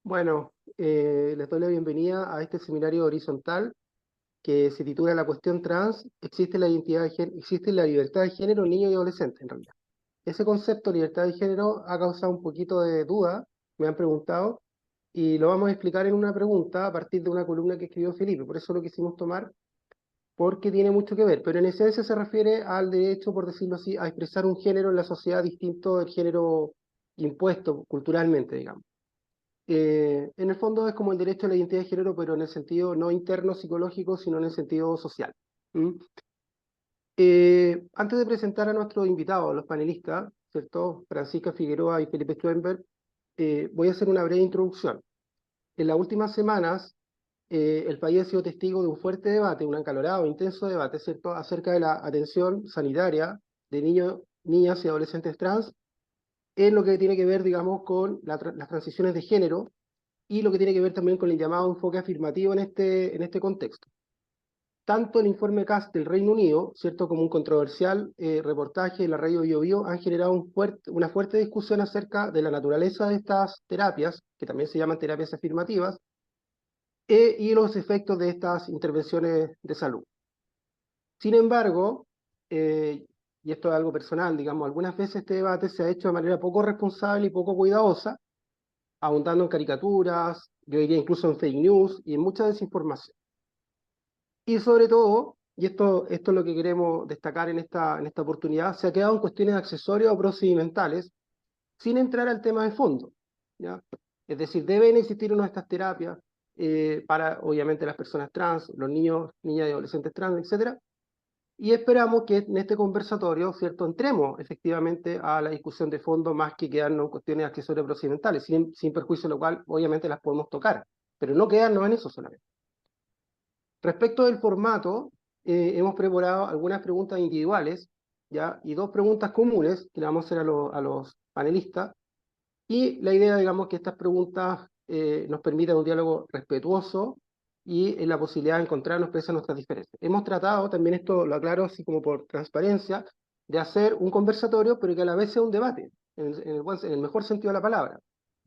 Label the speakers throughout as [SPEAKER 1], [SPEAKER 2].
[SPEAKER 1] Bueno, les doy la bienvenida a este seminario horizontal que se titula La cuestión trans, ¿existe la identidad de existe la libertad de género en niños y adolescentes en realidad? Ese concepto, libertad de género, ha causado un poquito de duda, me han preguntado, y lo vamos a explicar en una pregunta a partir de una columna que escribió Felipe, por eso lo quisimos tomar, porque tiene mucho que ver, pero en esencia se refiere al derecho, por decirlo así, a expresar un género en la sociedad distinto del género impuesto culturalmente, digamos. En el fondo es como el derecho a la identidad de género, pero en el sentido no interno psicológico, sino en el sentido social. ¿Mm? Antes de presentar a nuestros invitados, los panelistas, ¿cierto? Francisca Figueroa y Felipe Schoenberg, voy a hacer una breve introducción. En las últimas semanas, el país ha sido testigo de un fuerte debate, un acalorado, intenso debate, ¿cierto?, acerca de la atención sanitaria de niños, niñas y adolescentes trans en lo que tiene que ver, digamos, con las transiciones de género y lo que tiene que ver también con el llamado enfoque afirmativo en este contexto. Tanto el informe CAS del Reino Unido, ¿cierto?, como un controversial reportaje en la radio Bio Bio han generado una fuerte discusión acerca de la naturaleza de estas terapias, que también se llaman terapias afirmativas, y los efectos de estas intervenciones de salud. Sin embargo, y esto es algo personal, digamos, algunas veces este debate se ha hecho de manera poco responsable y poco cuidadosa, abundando en caricaturas, yo diría incluso en fake news y en mucha desinformación. Y sobre todo, y esto es lo que queremos destacar en esta oportunidad, se ha quedado en cuestiones accesorias o procedimentales sin entrar al tema de fondo, ¿ya? Es decir, deben existir una de estas terapias para, obviamente, las personas trans, los niños, niñas y adolescentes trans, etcétera. Y esperamos que en este conversatorio, ¿cierto?, entremos efectivamente a la discusión de fondo más que quedarnos en cuestiones accesorias procedimentales, sin perjuicio de lo cual obviamente las podemos tocar, pero no quedarnos en eso solamente. Respecto del formato, hemos preparado algunas preguntas individuales, ¿ya?, y dos preguntas comunes que le vamos a hacer a los panelistas, y la idea, digamos, que estas preguntas nos permitan un diálogo respetuoso y la posibilidad de encontrarnos pese a nuestras diferencias. Hemos tratado, también esto lo aclaro así como por transparencia, de hacer un conversatorio, pero que a la vez sea un debate, en el mejor sentido de la palabra.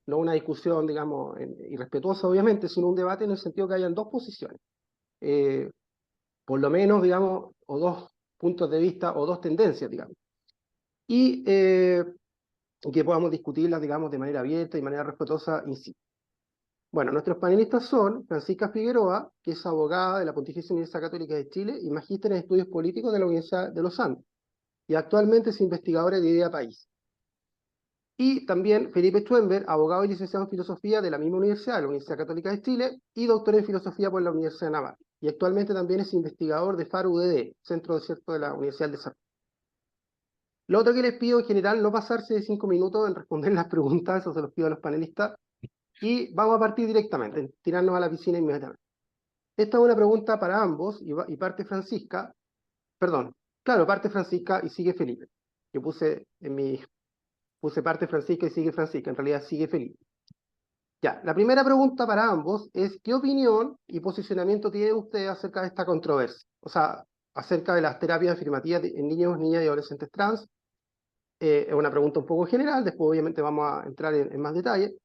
[SPEAKER 1] No una discusión, digamos, irrespetuosa, obviamente, sino un debate en el sentido que hayan dos posiciones. Eh, por lo menos, digamos, o dos puntos de vista o dos tendencias, digamos. Y que podamos discutirlas, digamos, de manera abierta y de manera respetuosa in situ. Bueno, nuestros panelistas son Francisca Figueroa, que es abogada de la Pontificia Universidad Católica de Chile y magíster en estudios políticos de la Universidad de los Andes, y actualmente es investigadora de Idea País. Y también Felipe Schoenberg, abogado y licenciado en filosofía de la misma universidad, de la Universidad Católica de Chile, y doctor en filosofía por la Universidad de Navarra. Y actualmente también es investigador de FAR-UDD, Centro de Desierto de la Universidad del Desarrollo. Lo otro que les pido en general, no pasarse de 5 minutos en responder las preguntas, eso se los pido a los panelistas, y vamos a partir directamente, tirarnos a la piscina inmediatamente. Esta es una pregunta para ambos, y parte Francisca, perdón, claro, parte Francisca y sigue Felipe. Yo puse parte Francisca y sigue Francisca, en realidad sigue Felipe. Ya, la primera pregunta para ambos es, ¿qué opinión y posicionamiento tiene usted acerca de esta controversia? O sea, acerca de las terapias afirmativas en niños, niñas y adolescentes trans. Es una pregunta un poco general, después obviamente vamos a entrar en más detalle.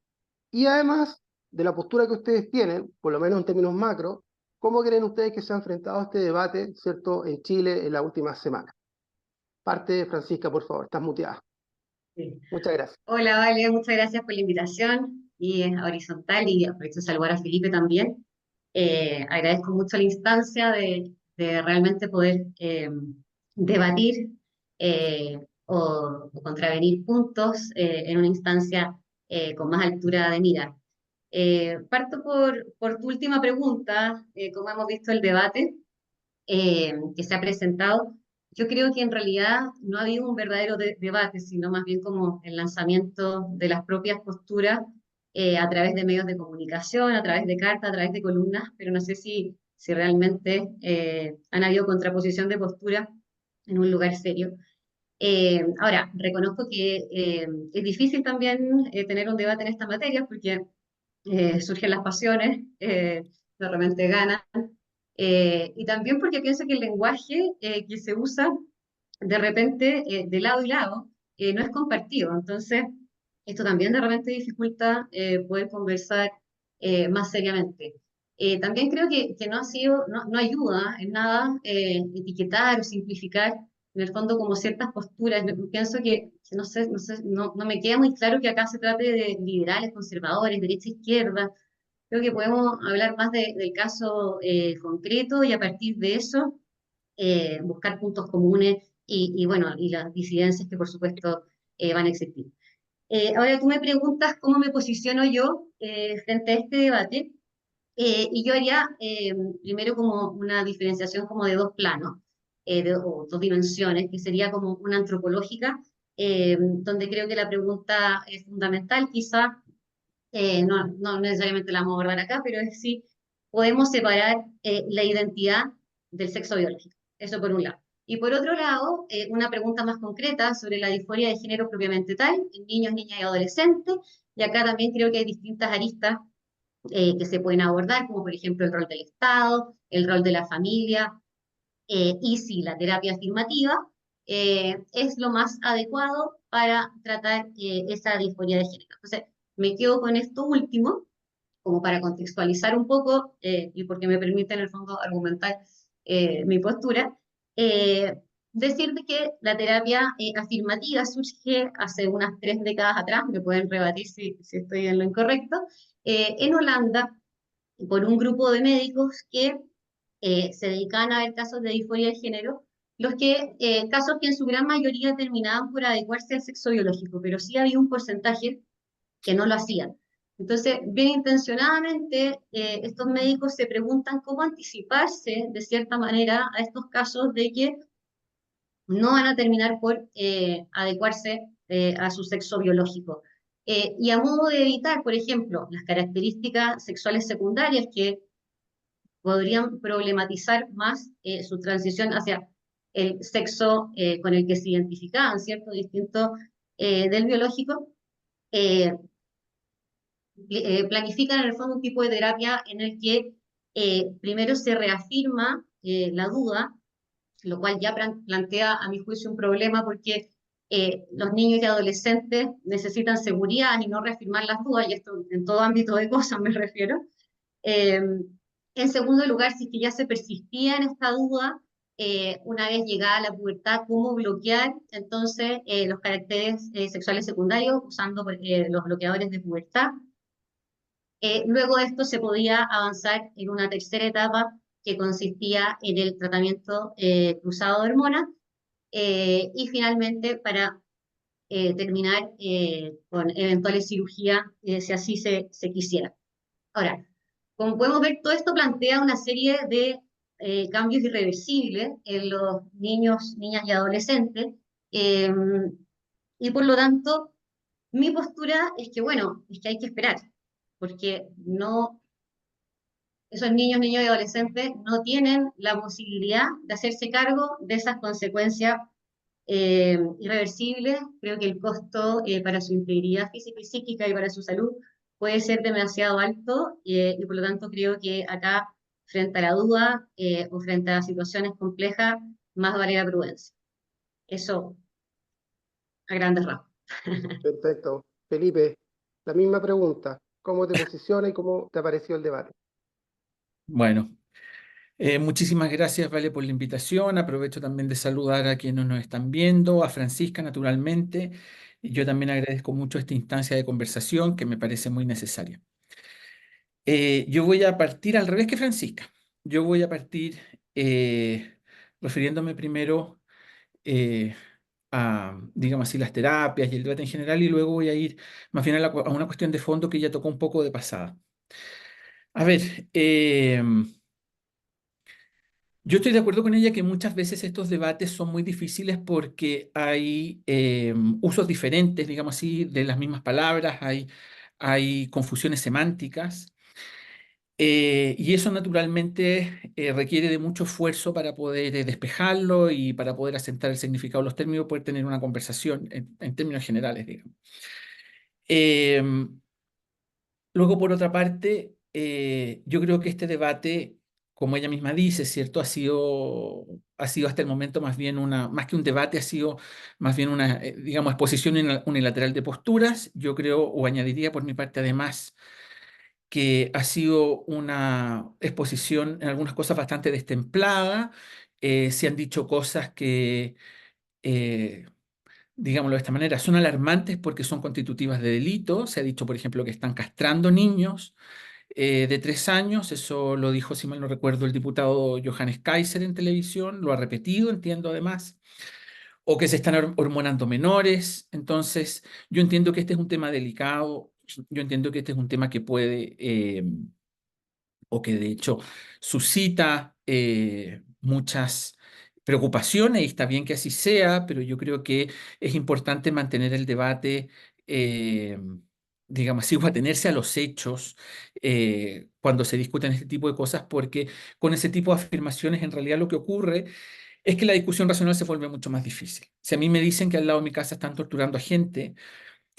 [SPEAKER 1] Y además de la postura que ustedes tienen, por lo menos en términos macro, ¿cómo creen ustedes que se ha enfrentado a este debate, ¿cierto?, en Chile en las últimas semanas? Parte, Francisca, por favor, estás muteada.
[SPEAKER 2] Sí.
[SPEAKER 1] Muchas gracias.
[SPEAKER 2] Hola, Vale, muchas gracias por la invitación y es horizontal y aprovecho de saludar a Felipe también. Agradezco mucho la instancia de realmente poder debatir o contravenir puntos en una instancia con más altura de mira. Parto por tu última pregunta, como hemos visto el debate que se ha presentado. Yo creo que en realidad no ha habido un verdadero debate, sino más bien como el lanzamiento de las propias posturas a través de medios de comunicación, a través de cartas, a través de columnas, pero no sé si realmente han habido contraposición de postura en un lugar serio. Ahora, reconozco que es difícil también tener un debate en esta materia porque surgen las pasiones, de repente ganan, y también porque pienso que el lenguaje que se usa de repente de lado y lado no es compartido. Entonces, esto también de repente dificulta poder conversar más seriamente. También creo que no ha sido, no ayuda en nada etiquetar o simplificar en el fondo como ciertas posturas. Pienso que no sé, no me queda muy claro que acá se trate de liberales, conservadores, derecha, izquierda. Creo que podemos hablar más del caso concreto y a partir de eso buscar puntos comunes bueno, y las disidencias que por supuesto van a existir. Ahora tú me preguntas cómo me posiciono yo frente a este debate. Y yo haría primero como una diferenciación como de dos planos, o dos dimensiones, que sería como una antropológica, donde creo que la pregunta es fundamental, quizá no necesariamente la vamos a abordar acá, pero es si podemos separar la identidad del sexo biológico. Eso por un lado. Y por otro lado, una pregunta más concreta sobre la disforia de género propiamente tal, en niños, niñas y adolescentes. Y acá también creo que hay distintas aristas que se pueden abordar, como por ejemplo el rol del Estado, el rol de la familia, y si la terapia afirmativa es lo más adecuado para tratar esa disforia de género. Entonces, me quedo con esto último, como para contextualizar un poco, y porque me permite en el fondo argumentar mi postura. Eh, Decir de que la terapia afirmativa surge hace unas 3 décadas atrás, me pueden rebatir si estoy en lo incorrecto, en Holanda, por un grupo de médicos que se dedicaban a ver casos de disforia de género, casos que en su gran mayoría terminaban por adecuarse al sexo biológico, pero sí había un porcentaje que no lo hacían. Entonces, bien intencionadamente, estos médicos se preguntan cómo anticiparse, de cierta manera, a estos casos de que no van a terminar por adecuarse a su sexo biológico. Y a modo de evitar, por ejemplo, las características sexuales secundarias que podrían problematizar más su transición hacia el sexo con el que se identificaban, ¿cierto? Distinto del biológico. Eh, Planifican en el fondo un tipo de terapia en el que primero se reafirma la duda, lo cual ya plantea a mi juicio un problema porque los niños y adolescentes necesitan seguridad y no reafirmar las dudas, y esto en todo ámbito de cosas me refiero. Eh, en segundo lugar, si es que ya se persistía en esta duda, una vez llegada la pubertad, cómo bloquear entonces los caracteres sexuales secundarios usando los bloqueadores de pubertad. Luego de esto se podía avanzar en una tercera etapa que consistía en el tratamiento cruzado de hormonas y finalmente para terminar con eventuales cirugías si así se quisiera. Ahora, como podemos ver, todo esto plantea una serie de cambios irreversibles en los niños, niñas y adolescentes, eh, y por lo tanto, mi postura es que, bueno, es que hay que esperar, porque no, esos niños, niños y adolescentes no tienen la posibilidad de hacerse cargo de esas consecuencias irreversibles. Creo que el costo para su integridad física y psíquica y para su salud puede ser demasiado alto y por lo tanto creo que acá, frente a la duda o frente a situaciones complejas, más vale la prudencia. Eso a grandes rasgos.
[SPEAKER 1] Perfecto. Felipe, la misma pregunta. ¿Cómo te posiciona y cómo te pareció el debate?
[SPEAKER 3] Bueno, muchísimas gracias, Vale, por la invitación. Aprovecho también de saludar a quienes nos están viendo, a Francisca, naturalmente. Y yo también agradezco mucho esta instancia de conversación que me parece muy necesaria. Yo voy a partir al revés que Francisca. Yo voy a partir refiriéndome primero a, digamos así, las terapias y el debate en general, y luego voy a ir más bien a, a una cuestión de fondo que ya tocó un poco de pasada. A ver, yo estoy de acuerdo con ella que muchas veces estos debates son muy difíciles porque hay usos diferentes, digamos así, de las mismas palabras, hay confusiones semánticas, y eso naturalmente requiere de mucho esfuerzo para poder despejarlo y para poder asentar el significado de los términos, poder tener una conversación en términos generales, digamos. Em, Luego, por otra parte, yo creo que este debate, como ella misma dice, ¿cierto? Ha sido hasta el momento más bien más que un debate, ha sido más bien una, digamos, exposición unilateral de posturas. Yo creo, o añadiría por mi parte además, que ha sido una exposición en algunas cosas bastante destemplada. Se han dicho cosas que, eh, digámoslo de esta manera, son alarmantes porque son constitutivas de delito. Se ha dicho, por ejemplo, que están castrando niños de 3 años. Eso lo dijo, si mal no recuerdo, el diputado Johannes Kaiser en televisión. Lo ha repetido, entiendo además. O que se están hormonando menores. Entonces, yo entiendo que este es un tema delicado. Yo entiendo que este es un tema que puede, o que de hecho suscita muchas preocupaciones, y está bien que así sea, pero yo creo que es importante mantener el debate, eh, digamos así, o atenerse a los hechos cuando se discuten este tipo de cosas, porque con ese tipo de afirmaciones en realidad lo que ocurre es que la discusión racional se vuelve mucho más difícil. Si a mí me dicen que al lado de mi casa están torturando a gente,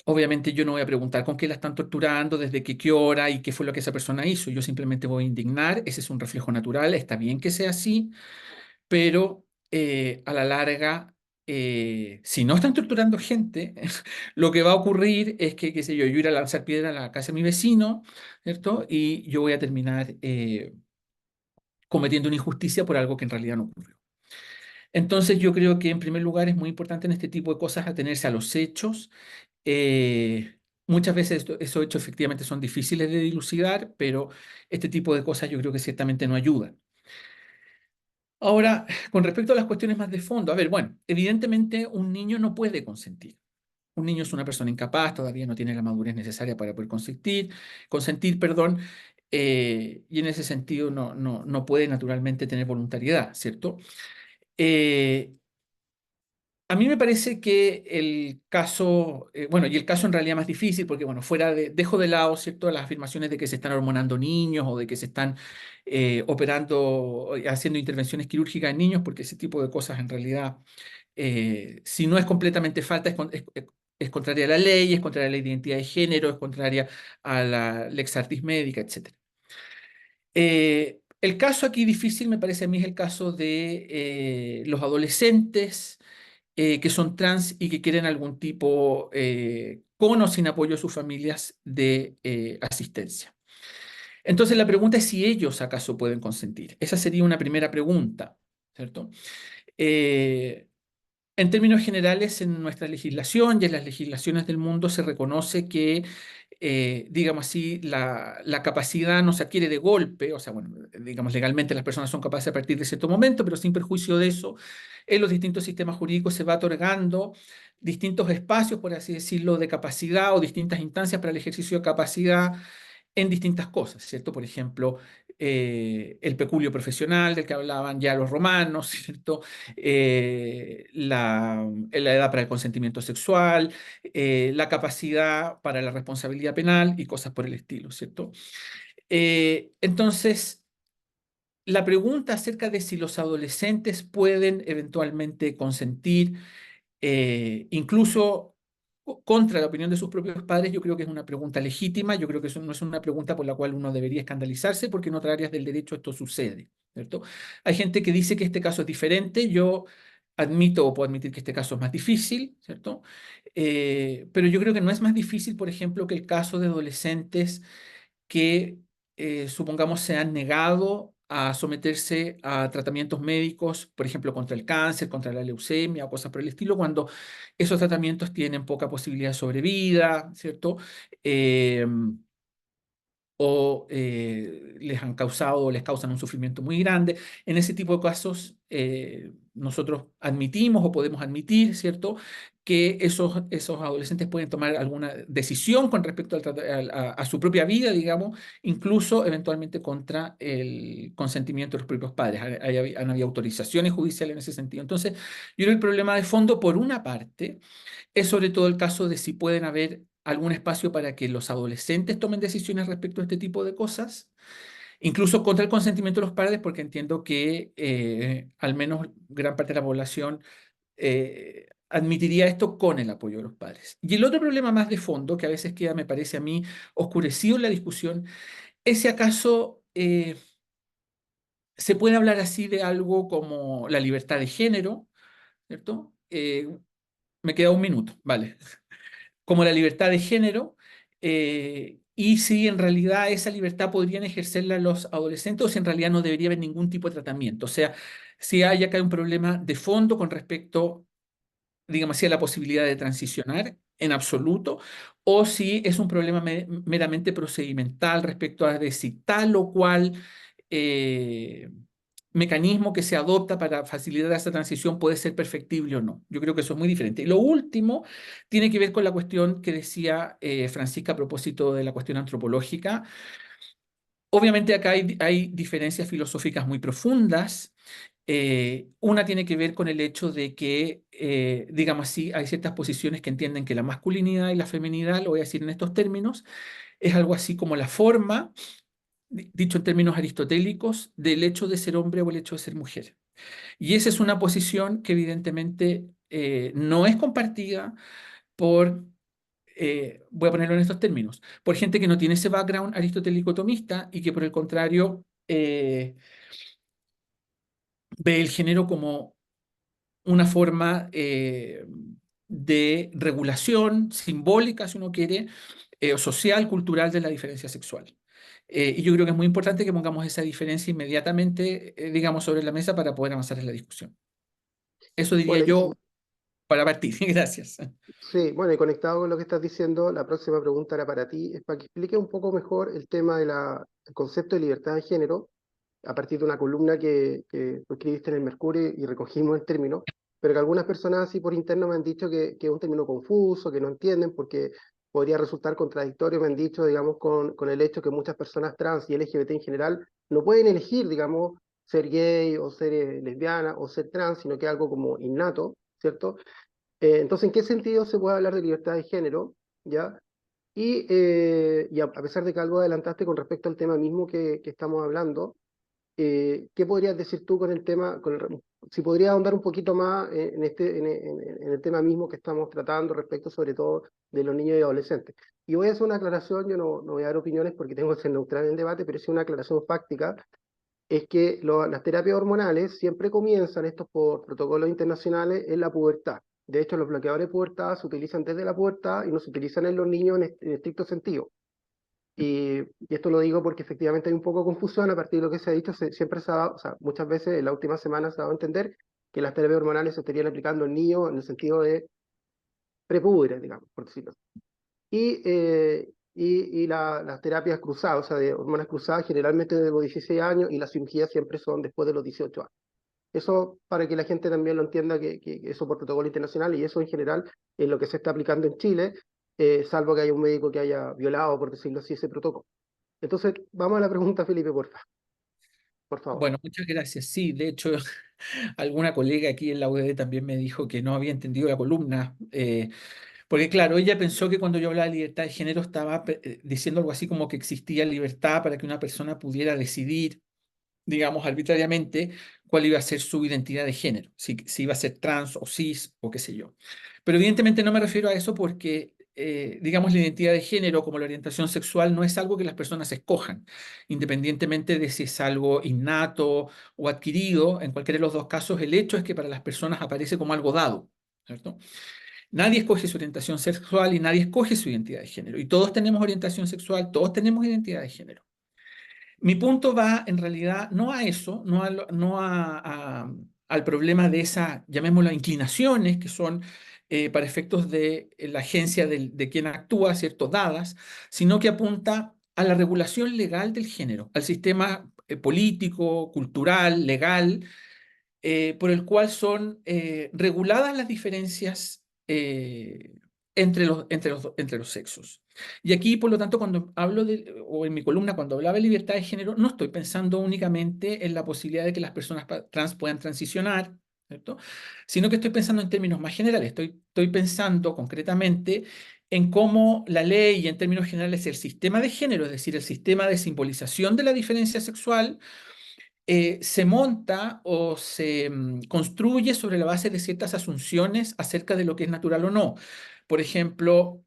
[SPEAKER 3] obviamente yo no voy a preguntar con qué la están torturando, desde qué hora y qué fue lo que esa persona hizo. Yo simplemente voy a indignar. Ese es un reflejo natural. Está bien que sea así, pero a la larga, si no están torturando gente, lo que va a ocurrir es que, qué sé yo, yo ir a lanzar piedra a la casa de mi vecino, ¿cierto? Y yo voy a terminar cometiendo una injusticia por algo que en realidad no ocurrió. Entonces yo creo que en primer lugar es muy importante en este tipo de cosas atenerse a los hechos. Muchas veces esos hechos efectivamente son difíciles de dilucidar, pero este tipo de cosas yo creo que ciertamente no ayudan. Ahora, con respecto a las cuestiones más de fondo, a ver, bueno, evidentemente un niño no puede consentir. Un niño es una persona incapaz, todavía no tiene la madurez necesaria para poder consentir, perdón, y en ese sentido no puede naturalmente tener voluntariedad, ¿cierto? Eh, A mí me parece que el caso, bueno, y el caso en realidad más difícil, porque bueno, dejo de lado, ¿cierto?, las afirmaciones de que se están hormonando niños o de que se están operando, haciendo intervenciones quirúrgicas en niños, porque ese tipo de cosas en realidad, si no es completamente falta, es contraria a la ley, es contraria a la identidad de género, es contraria a la lex artis médica, etc. El caso aquí difícil me parece a mí es el caso de los adolescentes que son trans y que quieren algún tipo, con o sin apoyo de sus familias, de asistencia. Entonces la pregunta es si ellos acaso pueden consentir. Esa sería una primera pregunta, ¿cierto? Eh, en términos generales, en nuestra legislación y en las legislaciones del mundo se reconoce que, digamos así, la capacidad no se adquiere de golpe, o sea, bueno, digamos, legalmente las personas son capaces a partir de cierto momento, pero sin perjuicio de eso, en los distintos sistemas jurídicos se va otorgando distintos espacios, por así decirlo, de capacidad o distintas instancias para el ejercicio de capacidad en distintas cosas, ¿cierto? Por ejemplo, el peculio profesional del que hablaban ya los romanos, ¿cierto? La edad para el consentimiento sexual, la capacidad para la responsabilidad penal y cosas por el estilo, ¿cierto? Entonces, la pregunta acerca de si los adolescentes pueden eventualmente consentir, incluso contra la opinión de sus propios padres, yo creo que es una pregunta legítima. Yo creo que eso no es una pregunta por la cual uno debería escandalizarse, porque en otras áreas del derecho esto sucede, ¿cierto? Hay gente que dice que este caso es diferente. Yo admito o puedo admitir que este caso es más difícil, ¿cierto? Pero yo creo que no es más difícil, por ejemplo, que el caso de adolescentes que, supongamos, se han negado a someterse a tratamientos médicos, por ejemplo, contra el cáncer, contra la leucemia o cosas por el estilo, cuando esos tratamientos tienen poca posibilidad de sobrevida, ¿cierto? Eh, o les causan un sufrimiento muy grande. En ese tipo de casos, nosotros admitimos o podemos admitir, ¿cierto?, que esos adolescentes pueden tomar alguna decisión con respecto a su propia vida, digamos, incluso eventualmente contra el consentimiento de los propios padres. Han habido autorizaciones judiciales en ese sentido. Entonces, yo creo que el problema de fondo, por una parte, es sobre todo el caso de si pueden haber algún espacio para que los adolescentes tomen decisiones respecto a este tipo de cosas, incluso contra el consentimiento de los padres, porque entiendo que al menos gran parte de la población admitiría esto con el apoyo de los padres. Y el otro problema más de fondo, que a veces queda, me parece a mí, oscurecido en la discusión, es si acaso se puede hablar así de algo como la libertad de género, ¿cierto? Me queda un minuto, vale. Como la libertad de género, y si en realidad esa libertad podrían ejercerla los adolescentes o si en realidad no debería haber ningún tipo de tratamiento. O sea, si hay acá un problema de fondo con respecto, digamos así, a la posibilidad de transicionar en absoluto, o si es un problema meramente procedimental respecto a de si tal o cual eh, mecanismo que se adopta para facilitar esa transición puede ser perfectible o no. Yo creo que eso es muy diferente. Y lo último tiene que ver con la cuestión que decía Francisca a propósito de la cuestión antropológica. Obviamente acá hay diferencias filosóficas muy profundas. Una tiene que ver con el hecho de que, digamos así, hay ciertas posiciones que entienden que la masculinidad y la feminidad, lo voy a decir en estos términos, es algo así como la forma, dicho en términos aristotélicos, del hecho de ser hombre o el hecho de ser mujer. Y esa es una posición que evidentemente no es compartida por, voy a ponerlo en estos términos, por gente que no tiene ese background aristotélico tomista y que por el contrario ve el género como una forma de regulación simbólica, si uno quiere, o social, cultural de la diferencia sexual. Y yo creo que es muy importante que pongamos esa diferencia inmediatamente, digamos, sobre la mesa para poder avanzar en la discusión. Eso diría
[SPEAKER 1] Bueno,
[SPEAKER 3] yo para partir. Gracias.
[SPEAKER 1] sí, bueno, y conectado con lo que estás diciendo, la próxima pregunta era para ti, es para que explique un poco mejor el tema del concepto de libertad de género, a partir de una columna que tú escribiste en el Mercurio y recogimos el término, pero que algunas personas así por interno me han dicho que es un término confuso, que no entienden, porque podría resultar contradictorio, me han dicho, digamos, con el hecho que muchas personas trans y LGBT en general no pueden elegir, digamos, ser gay o ser lesbiana o ser trans, sino que es algo como innato, ¿cierto? Entonces, ¿en qué sentido se puede hablar de libertad de género? ¿Ya? Y a pesar de que algo adelantaste con respecto al tema mismo que estamos hablando, ¿qué podrías decir tú con el tema, si podrías ahondar un poquito más en el tema mismo que estamos tratando respecto sobre todo de los niños y adolescentes? Y voy a hacer una aclaración, yo no voy a dar opiniones porque tengo que ser neutral en el debate, pero es una aclaración fáctica, es que las terapias hormonales siempre comienzan, estos por protocolos internacionales, en la pubertad. De hecho, los bloqueadores de pubertad se utilizan desde la pubertad y no se utilizan en los niños en estricto sentido. Y esto lo digo porque efectivamente hay un poco de confusión a partir de lo que se ha dicho, siempre se ha dado, o sea, muchas veces en la última semana se ha dado a entender que las terapias hormonales se estarían aplicando en niños en el sentido de prepúberes, digamos, por decirlo así. Y las terapias cruzadas, o sea, de hormonas cruzadas, generalmente de los 16 años y las cirugías siempre son después de los 18 años. Eso para que la gente también lo entienda, que eso por protocolo internacional y eso en general es lo que se está aplicando en Chile, salvo que haya un médico que haya violado, por decirlo así, ese protocolo. Entonces, vamos a la pregunta, Felipe, por favor.
[SPEAKER 3] Bueno, muchas gracias. Sí, de hecho, alguna colega aquí en la UDD también me dijo que no había entendido la columna. Porque claro, ella pensó que cuando yo hablaba de libertad de género estaba diciendo algo así como que existía libertad para que una persona pudiera decidir, digamos, arbitrariamente cuál iba a ser su identidad de género, si iba a ser trans o cis o qué sé yo. Pero evidentemente no me refiero a eso porque, digamos, la identidad de género como la orientación sexual no es algo que las personas escojan, independientemente de si es algo innato o adquirido. En cualquiera de los dos casos, el hecho es que para las personas aparece como algo dado, ¿cierto? Nadie escoge su orientación sexual y nadie escoge su identidad de género. Y todos tenemos orientación sexual, todos tenemos identidad de género. Mi punto va en realidad no a eso, al problema de esas, llamémoslo, inclinaciones que son para efectos de la agencia de quien actúa, ¿cierto? Dadas, sino que apunta a la regulación legal del género, al sistema político, cultural, legal, por el cual son reguladas las diferencias entre los sexos. Y aquí, por lo tanto, cuando hablo o en mi columna, cuando hablaba de libertad de género, no estoy pensando únicamente en la posibilidad de que las personas trans puedan transicionar, ¿cierto? Sino que estoy pensando en términos más generales. Estoy pensando concretamente en cómo la ley y en términos generales el sistema de género, es decir, el sistema de simbolización de la diferencia sexual, se monta o se construye sobre la base de ciertas asunciones acerca de lo que es natural o no. Por ejemplo,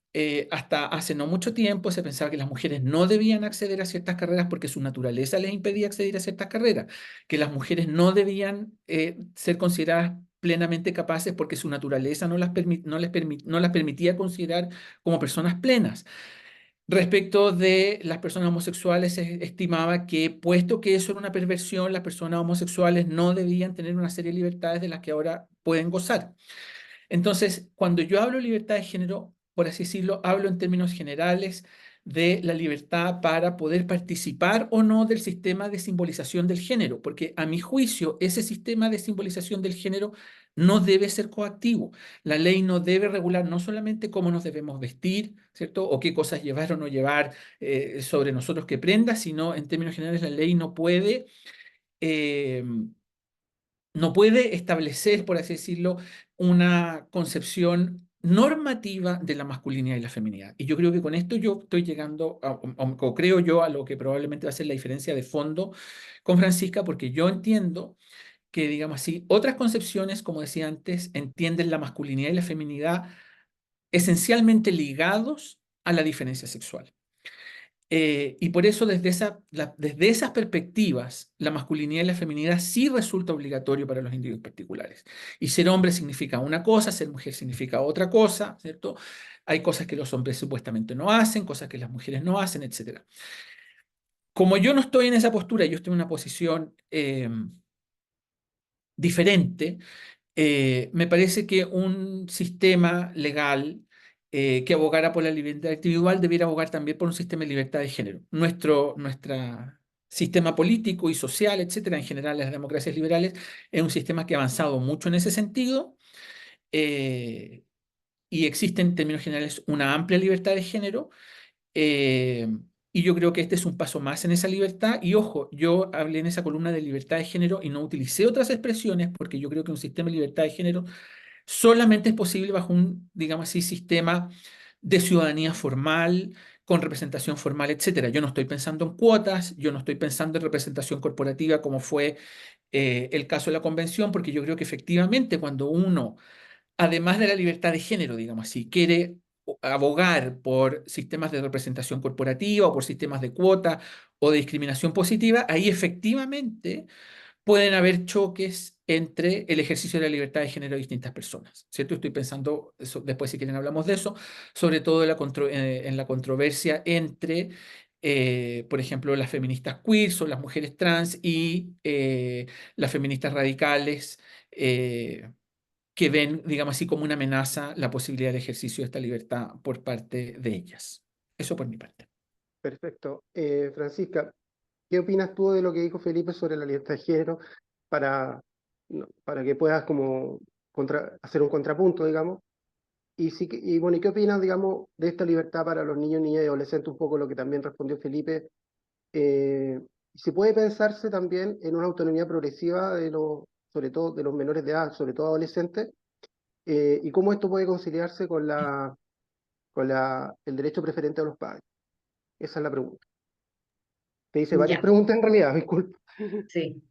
[SPEAKER 3] hasta hace no mucho tiempo se pensaba que las mujeres no debían acceder a ciertas carreras porque su naturaleza les impedía acceder a ciertas carreras, que las mujeres no debían ser consideradas plenamente capaces porque su naturaleza no las permitía considerar como personas plenas. Respecto de las personas homosexuales, se estimaba que, puesto que eso era una perversión, las personas homosexuales no debían tener una serie de libertades de las que ahora pueden gozar. Entonces, cuando yo hablo de libertad de género, por así decirlo, hablo en términos generales de la libertad para poder participar o no del sistema de simbolización del género, porque a mi juicio ese sistema de simbolización del género no debe ser coactivo. La ley no debe regular no solamente cómo nos debemos vestir, ¿cierto? O qué cosas llevar o no llevar sobre nosotros que prendas, sino en términos generales la ley eh, no puede establecer, por así decirlo, una concepción normativa de la masculinidad y la feminidad. Y yo creo que con esto yo estoy llegando, o creo yo, a lo que probablemente va a ser la diferencia de fondo con Francisca, porque yo entiendo que, digamos así, otras concepciones, como decía antes, entienden la masculinidad y la feminidad esencialmente ligados a la diferencia sexual. Y por eso desde esas perspectivas, la masculinidad y la feminidad sí resulta obligatorio para los individuos particulares. Y ser hombre significa una cosa, ser mujer significa otra cosa, ¿cierto? Hay cosas que los hombres supuestamente no hacen, cosas que las mujeres no hacen, etc. Como yo no estoy en esa postura, yo estoy en una posición diferente. Me parece que un sistema legal que abogara por la libertad individual debiera abogar también por un sistema de libertad de género. Nuestro sistema político y social, etcétera, en general las democracias liberales, es un sistema que ha avanzado mucho en ese sentido eh, y existe en términos generales una amplia libertad de género. eh, y yo creo que este es un paso más en esa libertad. Y ojo, yo hablé en esa columna de libertad de género y no utilicé otras expresiones porque yo creo que un sistema de libertad de género solamente es posible bajo un, digamos así, sistema de ciudadanía formal, con representación formal, etcétera. Yo no estoy pensando en cuotas, yo no estoy pensando en representación corporativa como fue el caso de la convención, porque yo creo que efectivamente cuando uno, además de la libertad de género, digamos así, quiere abogar por sistemas de representación corporativa o por sistemas de cuota o de discriminación positiva, ahí efectivamente pueden haber choques entre el ejercicio de la libertad de género de distintas personas, ¿cierto? Estoy pensando, después si quieren hablamos de eso, sobre todo en la controversia entre, por ejemplo, las feministas queer o las mujeres trans y las feministas radicales que ven, digamos así, como una amenaza la posibilidad de ejercicio de esta libertad por parte de ellas. Eso por mi parte.
[SPEAKER 1] Perfecto. Francisca, ¿qué opinas tú de lo que dijo Felipe sobre la libertad de género para, para que puedas como hacer un contrapunto, digamos? Y, sí, y bueno, ¿y qué opinas, digamos, de esta libertad para los niños, niñas y adolescentes? Un poco lo que también respondió Felipe. Si puede pensarse también en una autonomía progresiva de los, sobre todo de los menores de edad, sobre todo adolescentes, y cómo esto puede conciliarse con el derecho preferente a los padres. Esa es la pregunta. Te hice varias
[SPEAKER 2] Ya,
[SPEAKER 1] preguntas en realidad, disculpa.
[SPEAKER 2] sí.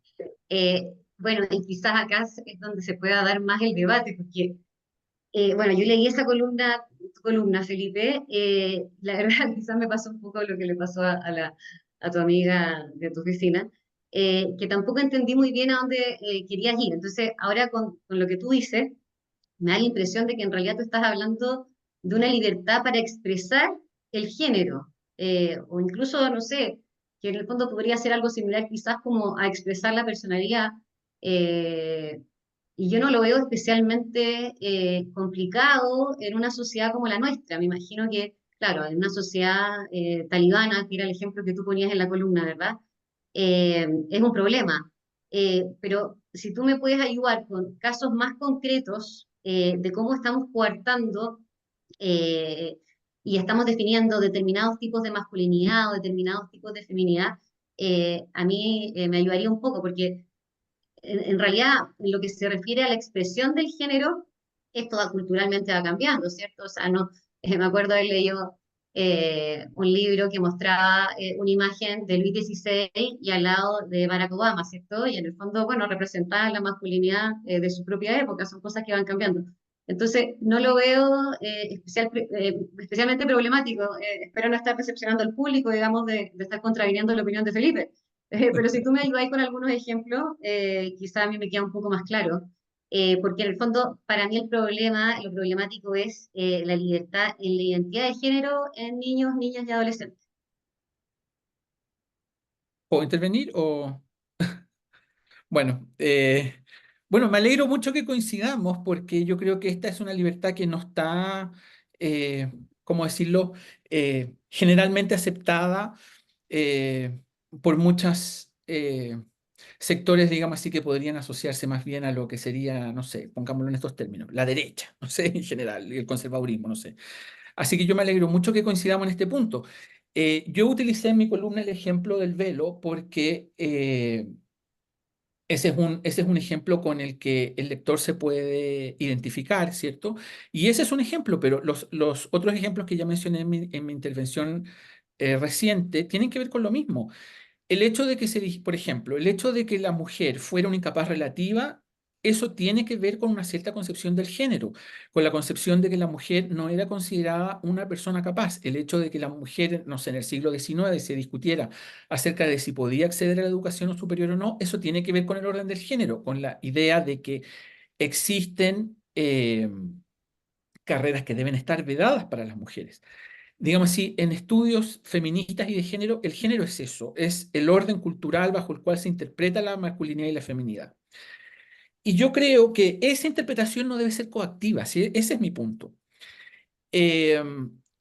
[SPEAKER 2] Bueno, y quizás acá es donde se pueda dar más el debate, porque bueno, yo leí esa columna, tu columna, Felipe. La verdad, quizás me pasó un poco lo que le pasó a tu amiga de tu oficina, que tampoco entendí muy bien a dónde querías ir. Entonces, ahora con lo que tú dices, me da la impresión de que en realidad tú estás hablando de una libertad para expresar el género, o incluso, no sé, que en el fondo podría ser algo similar quizás como a expresar la personalidad. eh, y yo no lo veo especialmente complicado en una sociedad como la nuestra. Me imagino que, claro, en una sociedad talibana, que era el ejemplo que tú ponías en la columna, ¿verdad? Es un problema. Pero si tú me puedes ayudar con casos más concretos de cómo estamos coartando eh, y estamos definiendo determinados tipos de masculinidad o determinados tipos de feminidad, a mí me ayudaría un poco, porque en realidad, en lo que se refiere a la expresión del género, esto culturalmente va cambiando, ¿cierto? O sea, no, me acuerdo haber leído un libro que mostraba una imagen de Luis XVI y al lado de Barack Obama, ¿cierto? Y en el fondo, bueno, representaba la masculinidad de su propia época, son cosas que van cambiando. Entonces, no lo veo especialmente problemático. Espero no estar decepcionando al público, digamos, de estar contraviniendo la opinión de Felipe. Pero si tú me ayudas con algunos ejemplos, quizá a mí me queda un poco más claro. porque en el fondo, para mí lo problemático es la libertad en la identidad de género en niños, niñas y adolescentes.
[SPEAKER 3] ¿Puedo intervenir o...? Bueno, bueno, me alegro mucho que coincidamos porque yo creo que esta es una libertad que no está, ¿cómo decirlo?, generalmente aceptada eh, por muchos sectores, digamos así, que podrían asociarse más bien a lo que sería, no sé, pongámoslo en estos términos, la derecha, no sé, en general, el conservadurismo, no sé. Así que yo me alegro mucho que coincidamos en este punto. Yo utilicé en mi columna el ejemplo del velo porque ese es un ejemplo con el que el lector se puede identificar, ¿cierto? Y ese es un ejemplo, pero los otros ejemplos que ya mencioné en mi intervención reciente tienen que ver con lo mismo. El hecho de que por ejemplo, el hecho de que la mujer fuera una incapaz relativa, eso tiene que ver con una cierta concepción del género, con la concepción de que la mujer no era considerada una persona capaz. El hecho de que la mujer, no sé, en el siglo XIX se discutiera acerca de si podía acceder a la educación superior o no, eso tiene que ver con el orden del género, con la idea de que existen carreras que deben estar vedadas para las mujeres. Digamos así, en estudios feministas y de género, el género es eso, es el orden cultural bajo el cual se interpreta la masculinidad y la feminidad. Y yo creo que esa interpretación no debe ser coactiva, ¿sí? Ese es mi punto. Eh,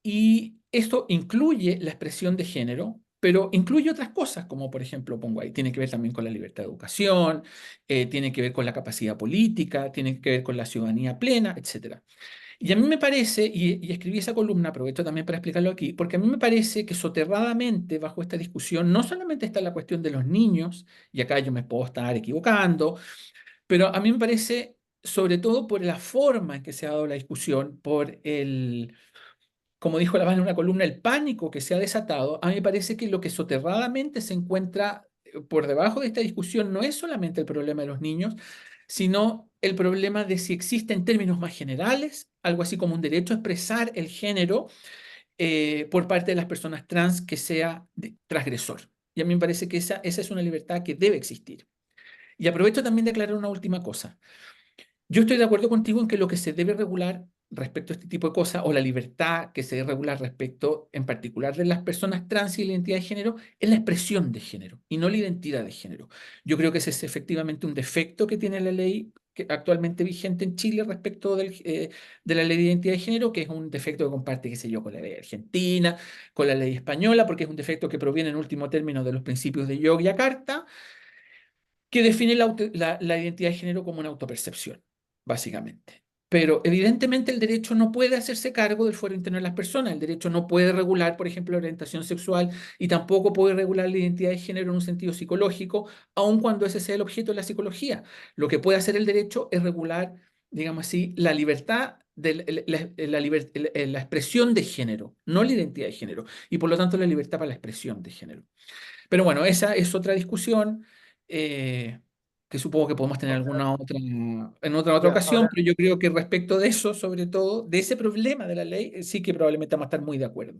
[SPEAKER 3] y esto incluye la expresión de género, pero incluye otras cosas, como por ejemplo, pongo ahí, tiene que ver también con la libertad de educación, tiene que ver con la capacidad política, tiene que ver con la ciudadanía plena, etcétera. Y a mí me parece, y escribí esa columna, aprovecho también para explicarlo aquí, porque a mí me parece que soterradamente bajo esta discusión no solamente está la cuestión de los niños, y acá yo me puedo estar equivocando, pero a mí me parece, sobre todo por la forma en que se ha dado la discusión, por el, como dijo la Vaz en una columna, el pánico que se ha desatado, a mí me parece que lo que soterradamente se encuentra por debajo de esta discusión no es solamente el problema de los niños, sino el problema de si existe en términos más generales algo así como un derecho a expresar el género por parte de las personas trans que sea transgresor. Y a mí me parece que esa es una libertad que debe existir. Y aprovecho también de aclarar una última cosa. Yo estoy de acuerdo contigo en que lo que se debe regular respecto a este tipo de cosas, o la libertad que se debe regular respecto en particular de las personas trans y la identidad de género, es la expresión de género y no la identidad de género. Yo creo que ese es efectivamente un defecto que tiene la ley actualmente vigente en Chile respecto de la ley de identidad de género, que es un defecto que comparte, qué sé yo, con la ley argentina, con la ley española, porque es un defecto que proviene en último término de los principios de Yogyakarta, que define la identidad de género como una autopercepción, básicamente. Pero evidentemente el derecho no puede hacerse cargo del fuero interno de las personas. El derecho no puede regular, por ejemplo, la orientación sexual y tampoco puede regular la identidad de género en un sentido psicológico, aun cuando ese sea el objeto de la psicología. Lo que puede hacer el derecho es regular, digamos así, la libertad de la expresión de género, no la identidad de género, y por lo tanto la libertad para la expresión de género. Pero bueno, esa es otra discusión eh, que supongo que podemos tener alguna otra, en otra
[SPEAKER 1] Ya,
[SPEAKER 3] ocasión,
[SPEAKER 1] ahora,
[SPEAKER 3] pero yo creo que respecto de eso, sobre todo, de ese problema de la ley, sí que probablemente vamos a estar muy de acuerdo.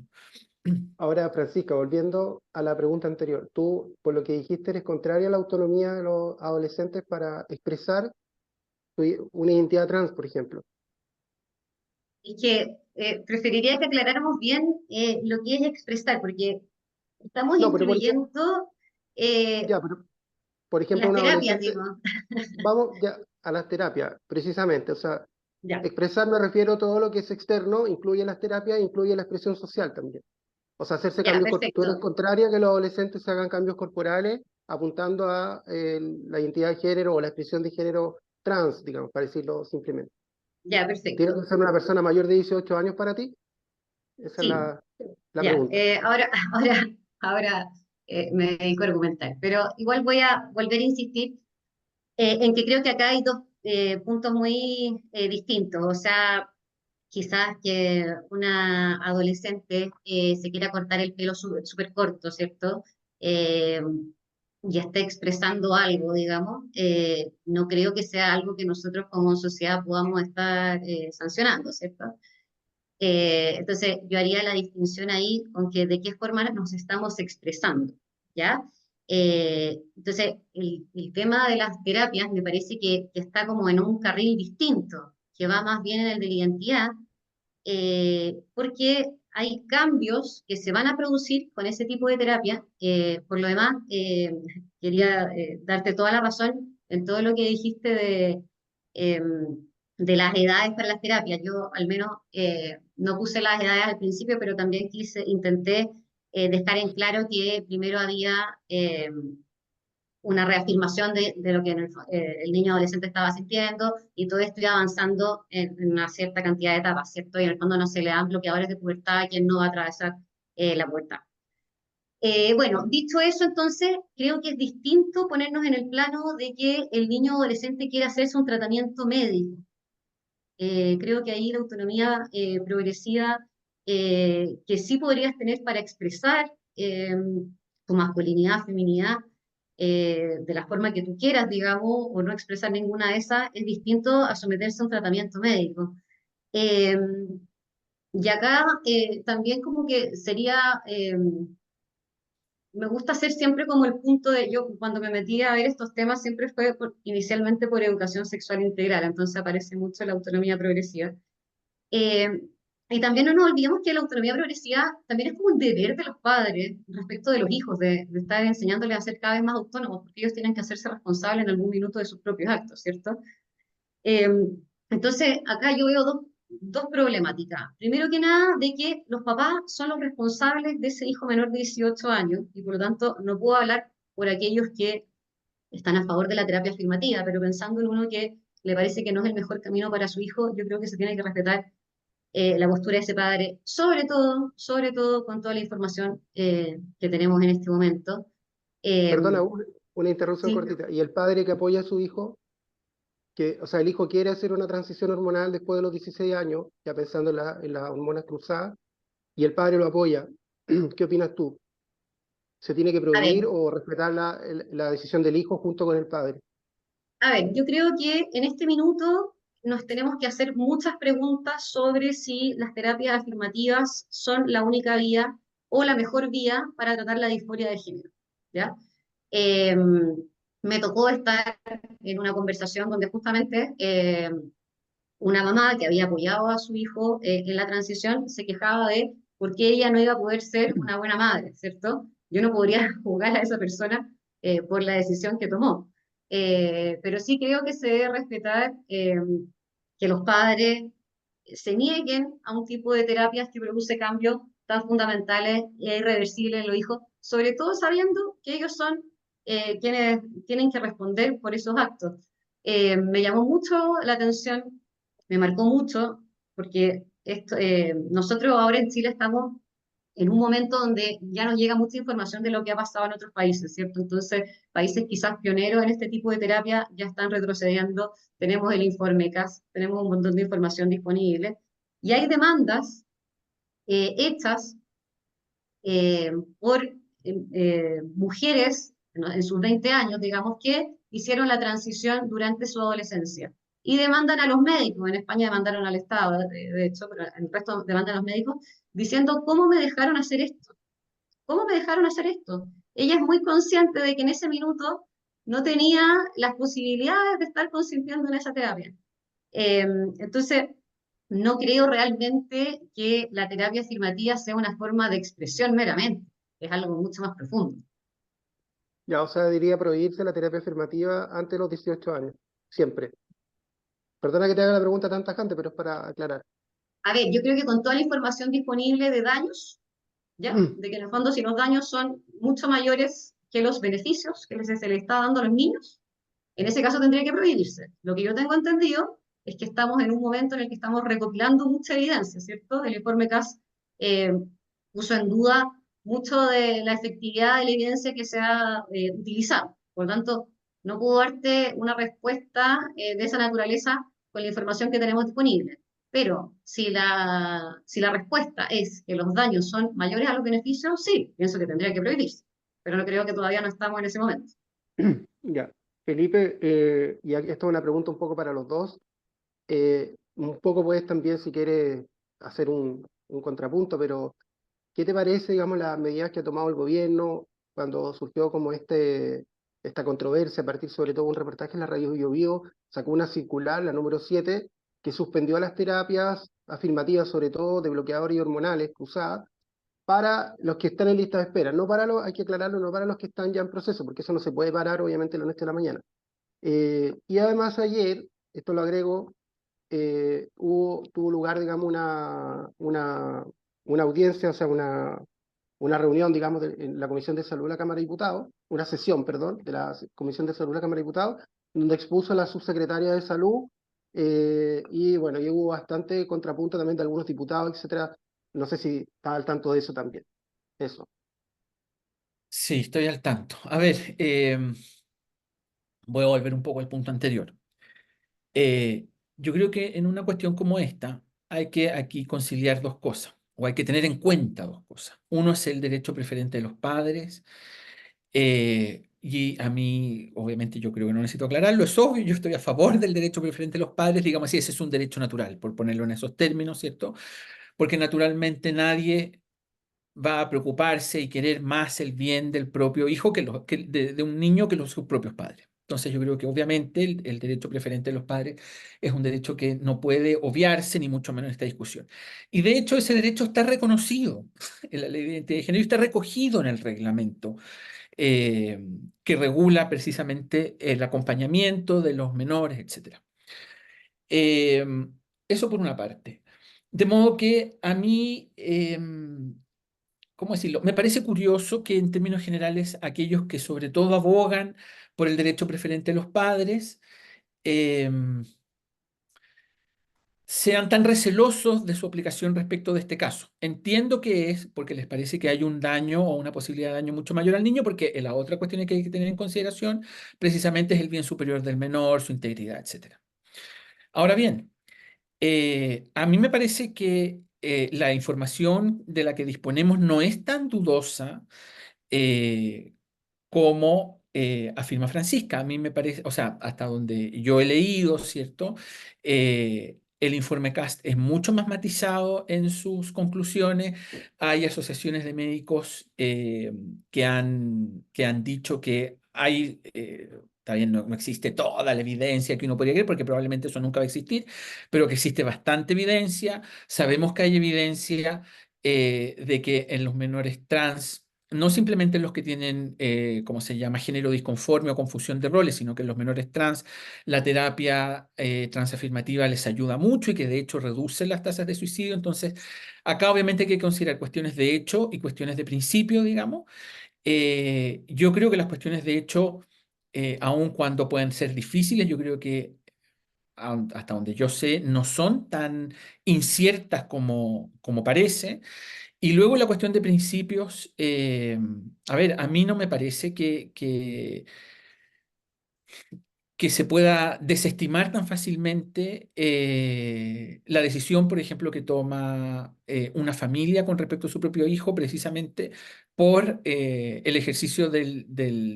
[SPEAKER 1] ahora, Francisca, volviendo a la pregunta anterior, tú, por lo que dijiste, eres contraria a la autonomía de los adolescentes para expresar una identidad trans, por ejemplo.
[SPEAKER 2] Es que preferiría que aclaráramos bien lo que es expresar, porque estamos
[SPEAKER 1] No, pero por ejemplo,
[SPEAKER 2] incluyendo
[SPEAKER 1] ya, pero por ejemplo,
[SPEAKER 2] las
[SPEAKER 1] un
[SPEAKER 2] terapias,
[SPEAKER 1] adolescente,
[SPEAKER 2] digo.
[SPEAKER 1] vamos ya a las terapias, precisamente, o sea,
[SPEAKER 2] Ya,
[SPEAKER 1] expresar me refiero a todo lo que es externo, incluye las terapias, incluye la expresión social también. O sea, hacerse
[SPEAKER 2] ya,
[SPEAKER 1] cambios, tú eres
[SPEAKER 2] perfecto.
[SPEAKER 1] contraria a que los adolescentes se hagan cambios corporales apuntando a la identidad de género o la expresión de género trans, digamos, para decirlo simplemente.
[SPEAKER 2] Ya,
[SPEAKER 1] ¿Tienes
[SPEAKER 2] perfecto.
[SPEAKER 1] que ser una persona mayor de 18 años para ti? Esa es
[SPEAKER 2] Sí,
[SPEAKER 1] la
[SPEAKER 2] ya.
[SPEAKER 1] pregunta.
[SPEAKER 2] Ahora me dedico a argumentar, pero igual voy a volver a insistir en que creo que acá hay dos puntos muy distintos. O sea, quizás que una adolescente se quiera cortar el pelo súper corto, ¿cierto? Eh, y esté expresando algo, digamos, no creo que sea algo que nosotros como sociedad podamos estar sancionando, ¿cierto? Entonces, yo haría la distinción ahí con que de qué forma nos estamos expresando, ¿ya? Entonces, el tema de las terapias me parece que está como en un carril distinto, que va más bien en el de la identidad, porque hay cambios que se van a producir con ese tipo de terapia. Por lo demás, quería darte toda la razón en todo lo que dijiste eh, de las edades para las terapias. Yo al menos no puse las edades al principio, pero también intenté dejar en claro que primero había una reafirmación de lo que el niño adolescente estaba sintiendo, y todo esto iba avanzando en una cierta cantidad de etapas, ¿cierto? Y en el fondo no se le dan bloqueadores de pubertad a quien no va a atravesar la pubertad. Bueno, dicho eso, entonces, creo que es distinto ponernos en el plano de que el niño adolescente quiera hacerse un tratamiento médico. Creo que ahí la autonomía progresiva que sí podrías tener para expresar tu masculinidad, feminidad, de la forma que tú quieras, digamos, o no expresar ninguna de esas, es distinto a someterse a un tratamiento médico. Eh, y acá también como que sería, me gusta hacer siempre como el punto de, yo cuando me metí a ver estos temas siempre fue inicialmente por educación sexual integral, entonces aparece mucho la autonomía progresiva. Eh, y también no nos olvidemos que la autonomía progresiva también es como un deber de los padres respecto de los hijos, de estar enseñándoles a ser cada vez más autónomos, porque ellos tienen que hacerse responsables en algún minuto de sus propios actos, ¿cierto? Eh, entonces, acá yo veo dos problemáticas. Primero que nada, de que los papás son los responsables de ese hijo menor de 18 años, y por lo tanto no puedo hablar por aquellos que están a favor de la terapia afirmativa, pero pensando en uno que le parece que no es el mejor camino para su hijo, yo creo que se tiene que respetar la postura de ese padre, sobre todo con toda la información que tenemos en este momento. Eh,
[SPEAKER 1] Perdona, una interrupción
[SPEAKER 2] sí,
[SPEAKER 1] cortita. ¿Y el padre que apoya a su hijo, que, o sea, el hijo quiere hacer una transición hormonal después de los 16 años, ya pensando en las hormonas cruzadas, y el padre lo apoya? ¿Qué opinas tú? ¿Se tiene que
[SPEAKER 2] a ver,
[SPEAKER 1] prohibir o respetar la decisión del hijo junto con el padre?
[SPEAKER 2] yo creo que en este minuto nos tenemos que hacer muchas preguntas sobre si las terapias afirmativas son la única vía o la mejor vía para tratar la disforia de género, ¿ya? Eh, Me tocó estar en una conversación donde justamente una mamá que había apoyado a su hijo en la transición se quejaba de por qué ella no iba a poder ser una buena madre, ¿cierto? Yo no podría juzgar a esa persona por la decisión que tomó. Pero sí creo que se debe respetar que los padres se nieguen a un tipo de terapias que produce cambios tan fundamentales e irreversibles en los hijos, sobre todo sabiendo que ellos son quienes tienen que responder por esos actos. Me llamó mucho la atención, me marcó mucho, porque nosotros ahora en Chile estamos en un momento donde ya nos llega mucha información de lo que ha pasado en otros países, ¿cierto? Entonces, países quizás pioneros en este tipo de terapia ya están retrocediendo, tenemos el informe CAS, tenemos un montón de información disponible, y hay demandas hechas eh, por mujeres, ¿no?, en sus 20 años, digamos, que hicieron la transición durante su adolescencia. Y demandan a los médicos, en España demandaron al Estado, de hecho, pero en el resto demandan a los médicos, diciendo, ¿cómo me dejaron hacer esto? ¿Cómo me dejaron hacer esto? Ella es muy consciente de que en ese minuto no tenía las posibilidades de estar consintiendo en esa terapia. Entonces, no creo realmente que la terapia afirmativa sea una forma de expresión meramente, es algo mucho más profundo.
[SPEAKER 1] Ya, o sea, diría prohibirse la terapia afirmativa antes de los 18 años, siempre. Perdona que te haga la pregunta tan tajante, pero es para aclarar.
[SPEAKER 2] A ver, yo creo que con toda la información disponible de daños, ¿ya? De que en el fondo si los daños son mucho mayores que los beneficios que se le está dando a los niños, en ese caso tendría que prohibirse. Lo que yo tengo entendido es que estamos en un momento en el que estamos recopilando mucha evidencia, ¿cierto? El informe CAS eh, puso en duda mucho de la efectividad de la evidencia que se ha utilizado. Por lo tanto, no puedo darte una respuesta de esa naturaleza con la información que tenemos disponible. Pero si la respuesta es que los daños son mayores a los beneficios, sí, pienso que tendría que prohibirse. Pero no creo que todavía no estamos en ese momento.
[SPEAKER 1] Ya, Felipe, y aquí esta es una pregunta un poco para los dos. Un poco puedes también, si quieres, hacer un contrapunto, pero ¿qué te parece, digamos, las medidas que ha tomado el gobierno cuando surgió como esta controversia, a partir sobre todo de un reportaje en la radio Biobío, sacó una circular, la número 7, que suspendió las terapias afirmativas, sobre todo de bloqueadores y hormonales cruzadas, para los que están en lista de espera. No para los, hay que aclararlo, no para los que están ya en proceso, porque eso no se puede parar, obviamente, la noche a la mañana. Y además ayer, esto lo agrego, tuvo lugar, digamos, una audiencia, o sea, una reunión, digamos, en la Comisión de Salud de la Cámara de Diputados, una sesión, perdón, de la Comisión de Salud de la Cámara de Diputados, donde expuso a la subsecretaria de Salud, y bueno, y hubo bastante contrapunto también de algunos diputados, etcétera. No sé si está al tanto de eso también. Eso.
[SPEAKER 3] Sí, estoy al tanto. A ver, voy a volver un poco al punto anterior. Yo creo que en una cuestión como esta hay que aquí conciliar dos cosas, o hay que tener en cuenta dos cosas. Uno es el derecho preferente de los padres, y a mí, obviamente, yo creo que no necesito aclararlo, es obvio, yo estoy a favor del derecho preferente de los padres, digamos así, ese es un derecho natural, por ponerlo en esos términos, ¿cierto? Porque naturalmente nadie va a preocuparse y querer más el bien del propio hijo de un niño que sus propios padres. Entonces yo creo que obviamente el derecho preferente de los padres es un derecho que no puede obviarse ni mucho menos en esta discusión. Y de hecho ese derecho está reconocido en la ley de identidad de género y está recogido en el reglamento, eh, que regula precisamente el acompañamiento de los menores, etcétera. Eh, Eso por una parte. De modo que a mí, ¿cómo decirlo? Me parece curioso que en términos generales aquellos que sobre todo abogan por el derecho preferente de los padres, eh, sean tan recelosos de su aplicación respecto de este caso. Entiendo que es porque les parece que hay un daño o una posibilidad de daño mucho mayor al niño, porque la otra cuestión que hay que tener en consideración precisamente es el bien superior del menor, su integridad, etcétera. Ahora bien, a mí me parece que la información de la que disponemos no es tan dudosa, eh, como afirma Francisca. A mí me parece, o sea, hasta donde yo he leído, ¿cierto? El informe CAST es mucho más matizado en sus conclusiones. Hay asociaciones de médicos que han dicho que hay, está bien, no existe toda la evidencia que uno podría creer, porque probablemente eso nunca va a existir, pero que existe bastante evidencia. Sabemos que hay evidencia de que en los menores trans, no simplemente en los que tienen, ¿cómo se llama?, género disconforme o confusión de roles, sino que en los menores trans la terapia transafirmativa les ayuda mucho y que de hecho reduce las tasas de suicidio. Entonces, acá obviamente hay que considerar cuestiones de hecho y cuestiones de principio, digamos. Yo creo que las cuestiones de hecho, aun cuando pueden ser difíciles, yo creo que hasta donde yo sé, no son tan inciertas como parece. Y luego la cuestión de principios, a ver, a mí no me parece que se pueda desestimar tan fácilmente la decisión, por ejemplo, que toma una familia con respecto a su propio hijo, precisamente por el ejercicio del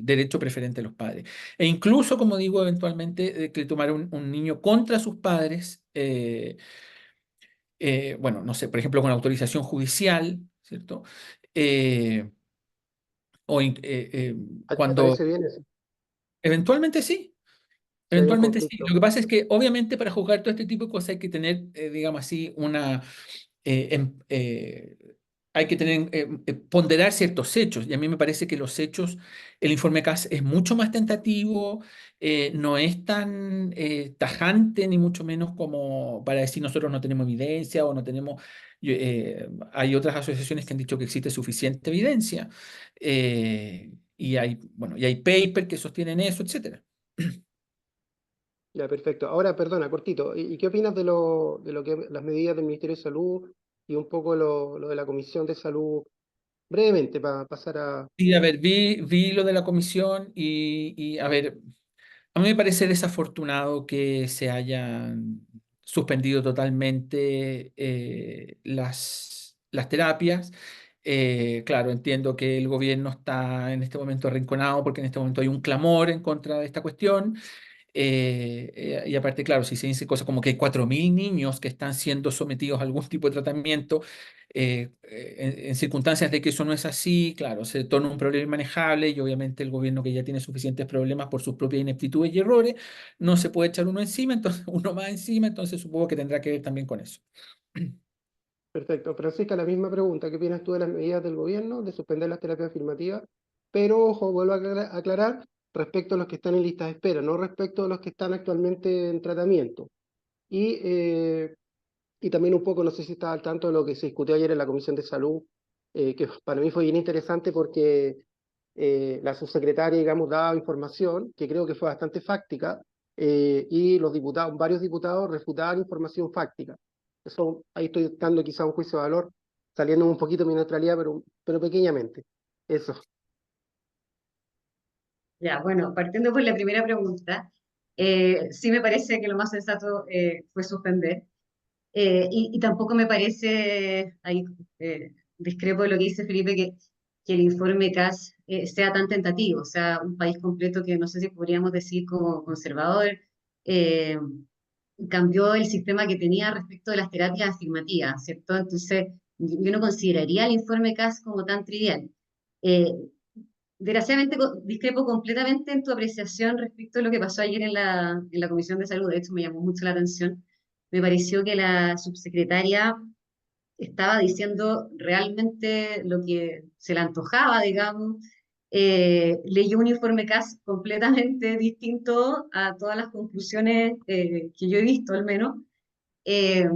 [SPEAKER 3] derecho preferente de los padres. E incluso, como digo, eventualmente que tomar un niño contra sus padres, bueno, no sé, por ejemplo, con autorización judicial, ¿cierto? Eh,
[SPEAKER 1] ¿A ti te
[SPEAKER 3] Cuando
[SPEAKER 1] parece bien eso?
[SPEAKER 3] eventualmente sí,
[SPEAKER 1] Que haya un
[SPEAKER 3] eventualmente sí. Lo
[SPEAKER 1] conflicto.
[SPEAKER 3] que pasa es que obviamente para juzgar todo este tipo de cosas hay que tener, digamos así, eh, em- eh, hay que tener, ponderar ciertos hechos. Y a mí me parece que los hechos, el informe CAS es mucho más tentativo, no es tan tajante, ni mucho menos como para decir nosotros no tenemos evidencia o no tenemos. Hay otras asociaciones que han dicho que existe suficiente evidencia. Y hay, bueno, y hay papers que sostienen eso, etcétera.
[SPEAKER 1] Ya, perfecto. Ahora, perdona, cortito. ¿Y qué opinas de lo que las medidas del Ministerio de Salud y un poco lo de la Comisión de Salud? Brevemente, para pasar a...
[SPEAKER 3] Sí, a ver, vi lo de la comisión y, a ver, a mí me parece desafortunado que se hayan suspendido totalmente las terapias. Claro, entiendo que el gobierno está en este momento arrinconado porque en este momento hay un clamor en contra de esta cuestión. Y aparte, claro, si se dice cosas como que hay 4.000 niños que están siendo sometidos a algún tipo de tratamiento, en circunstancias de que eso no es así, claro, se torna un problema inmanejable y obviamente el gobierno que ya tiene suficientes problemas por sus propias ineptitudes y errores, no se puede echar uno encima, entonces uno más encima, entonces supongo que tendrá que ver también con eso.
[SPEAKER 1] Perfecto. Francisca, la misma pregunta. ¿Qué opinas tú de las medidas del gobierno de suspender las terapias afirmativas? Pero, ojo, vuelvo a aclarar respecto a los que están en lista de espera, no respecto a los que están actualmente en tratamiento. Y, eh, y también un poco, no sé si estás al tanto de lo que se discutió ayer en la Comisión de Salud, que para mí fue bien interesante porque la subsecretaria, digamos, daba información que creo que fue bastante fáctica, y los diputados, varios diputados refutaban información fáctica. Eso, ahí estoy dando quizá un juicio de valor, saliendo un poquito de mi neutralidad, pero pequeñamente. Eso.
[SPEAKER 2] Ya, bueno, partiendo por la primera pregunta, sí me parece que lo más sensato fue suspender. Y tampoco me parece, ahí discrepo de lo que dice Felipe, que el informe CAS sea tan tentativo, o sea, un país completo que no sé si podríamos decir como conservador, eh, cambió el sistema que tenía respecto de las terapias afirmativas, ¿cierto? Entonces, yo no consideraría el informe CAS como tan trivial. Eh, Desgraciadamente discrepo completamente en tu apreciación respecto a lo que pasó ayer en la Comisión de Salud. De hecho, me llamó mucho la atención. Me pareció que la subsecretaria estaba diciendo realmente lo que se le antojaba, digamos. Leyó un informe CAS completamente distinto a todas las conclusiones que yo he visto, al menos. Eh,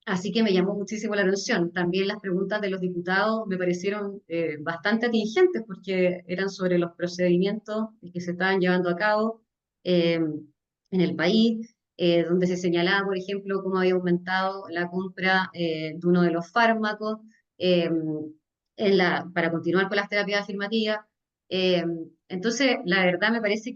[SPEAKER 2] Así que me llamó muchísimo la atención. También las preguntas de los diputados me parecieron bastante atingentes porque eran sobre los procedimientos que se estaban llevando a cabo en el país, donde se señalaba, por ejemplo, cómo había aumentado la compra de uno de los fármacos eh, para continuar con las terapias afirmativas. Eh, entonces, la verdad me parece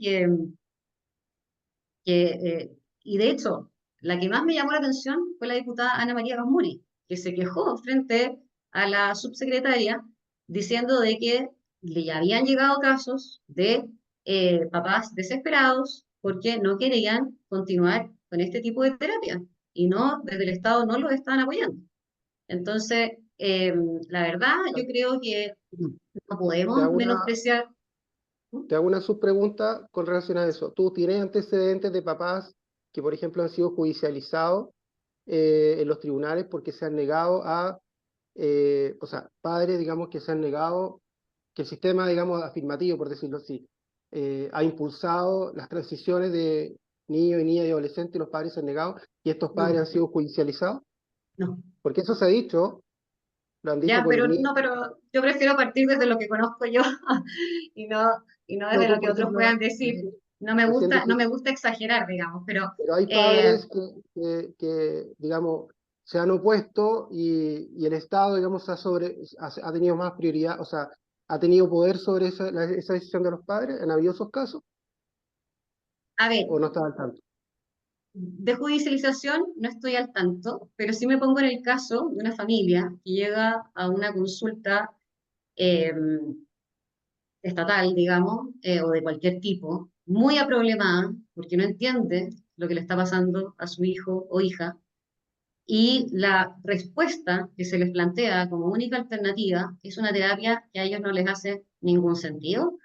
[SPEAKER 2] y de hecho, la que más me llamó la atención fue la diputada Ana María Gasmuri, que se quejó frente a la subsecretaria diciendo de que le habían llegado casos de papás desesperados porque no querían continuar con este tipo de terapia y no, desde el Estado no lo estaban apoyando. Entonces, la verdad, yo creo que no
[SPEAKER 1] Te
[SPEAKER 2] podemos
[SPEAKER 1] hago una,
[SPEAKER 2] menospreciar.
[SPEAKER 1] te hago una subpregunta con relación a eso. ¿Tú tienes antecedentes de papás que, por ejemplo, han sido judicializados en los tribunales porque se han negado o sea, padres, digamos, que se han negado, que el sistema, digamos, afirmativo, por decirlo así, ha impulsado las transiciones de niños y niñas y adolescentes, y los padres se han negado, y estos padres
[SPEAKER 2] No,
[SPEAKER 1] han sido judicializados?
[SPEAKER 2] no.
[SPEAKER 1] Porque eso se ha dicho, lo han dicho
[SPEAKER 2] Ya,
[SPEAKER 1] por el
[SPEAKER 2] pero
[SPEAKER 1] mismo.
[SPEAKER 2] no, pero yo prefiero partir desde lo que conozco yo y y no
[SPEAKER 1] No,
[SPEAKER 2] desde
[SPEAKER 1] tú,
[SPEAKER 2] lo que
[SPEAKER 1] por
[SPEAKER 2] otros
[SPEAKER 1] ejemplo,
[SPEAKER 2] puedan decir.
[SPEAKER 1] recién
[SPEAKER 2] No me
[SPEAKER 1] dijiste,
[SPEAKER 2] gusta exagerar, digamos,
[SPEAKER 1] pero hay
[SPEAKER 2] eh,
[SPEAKER 1] padres digamos, se han opuesto y el Estado, digamos, ha tenido más prioridad, o sea, ha tenido poder sobre esa decisión de los padres. ¿Han habido esos casos
[SPEAKER 2] a ver,
[SPEAKER 1] o no estaba al tanto?
[SPEAKER 2] de judicialización no estoy al tanto, pero sí me pongo en el caso de una familia que llega a una consulta eh, estatal, digamos, o de cualquier tipo, muy aproblemada, porque no entiende lo que le está pasando a su hijo o hija. Y la respuesta que se les plantea como única alternativa es una terapia que a ellos no les hace ningún sentido,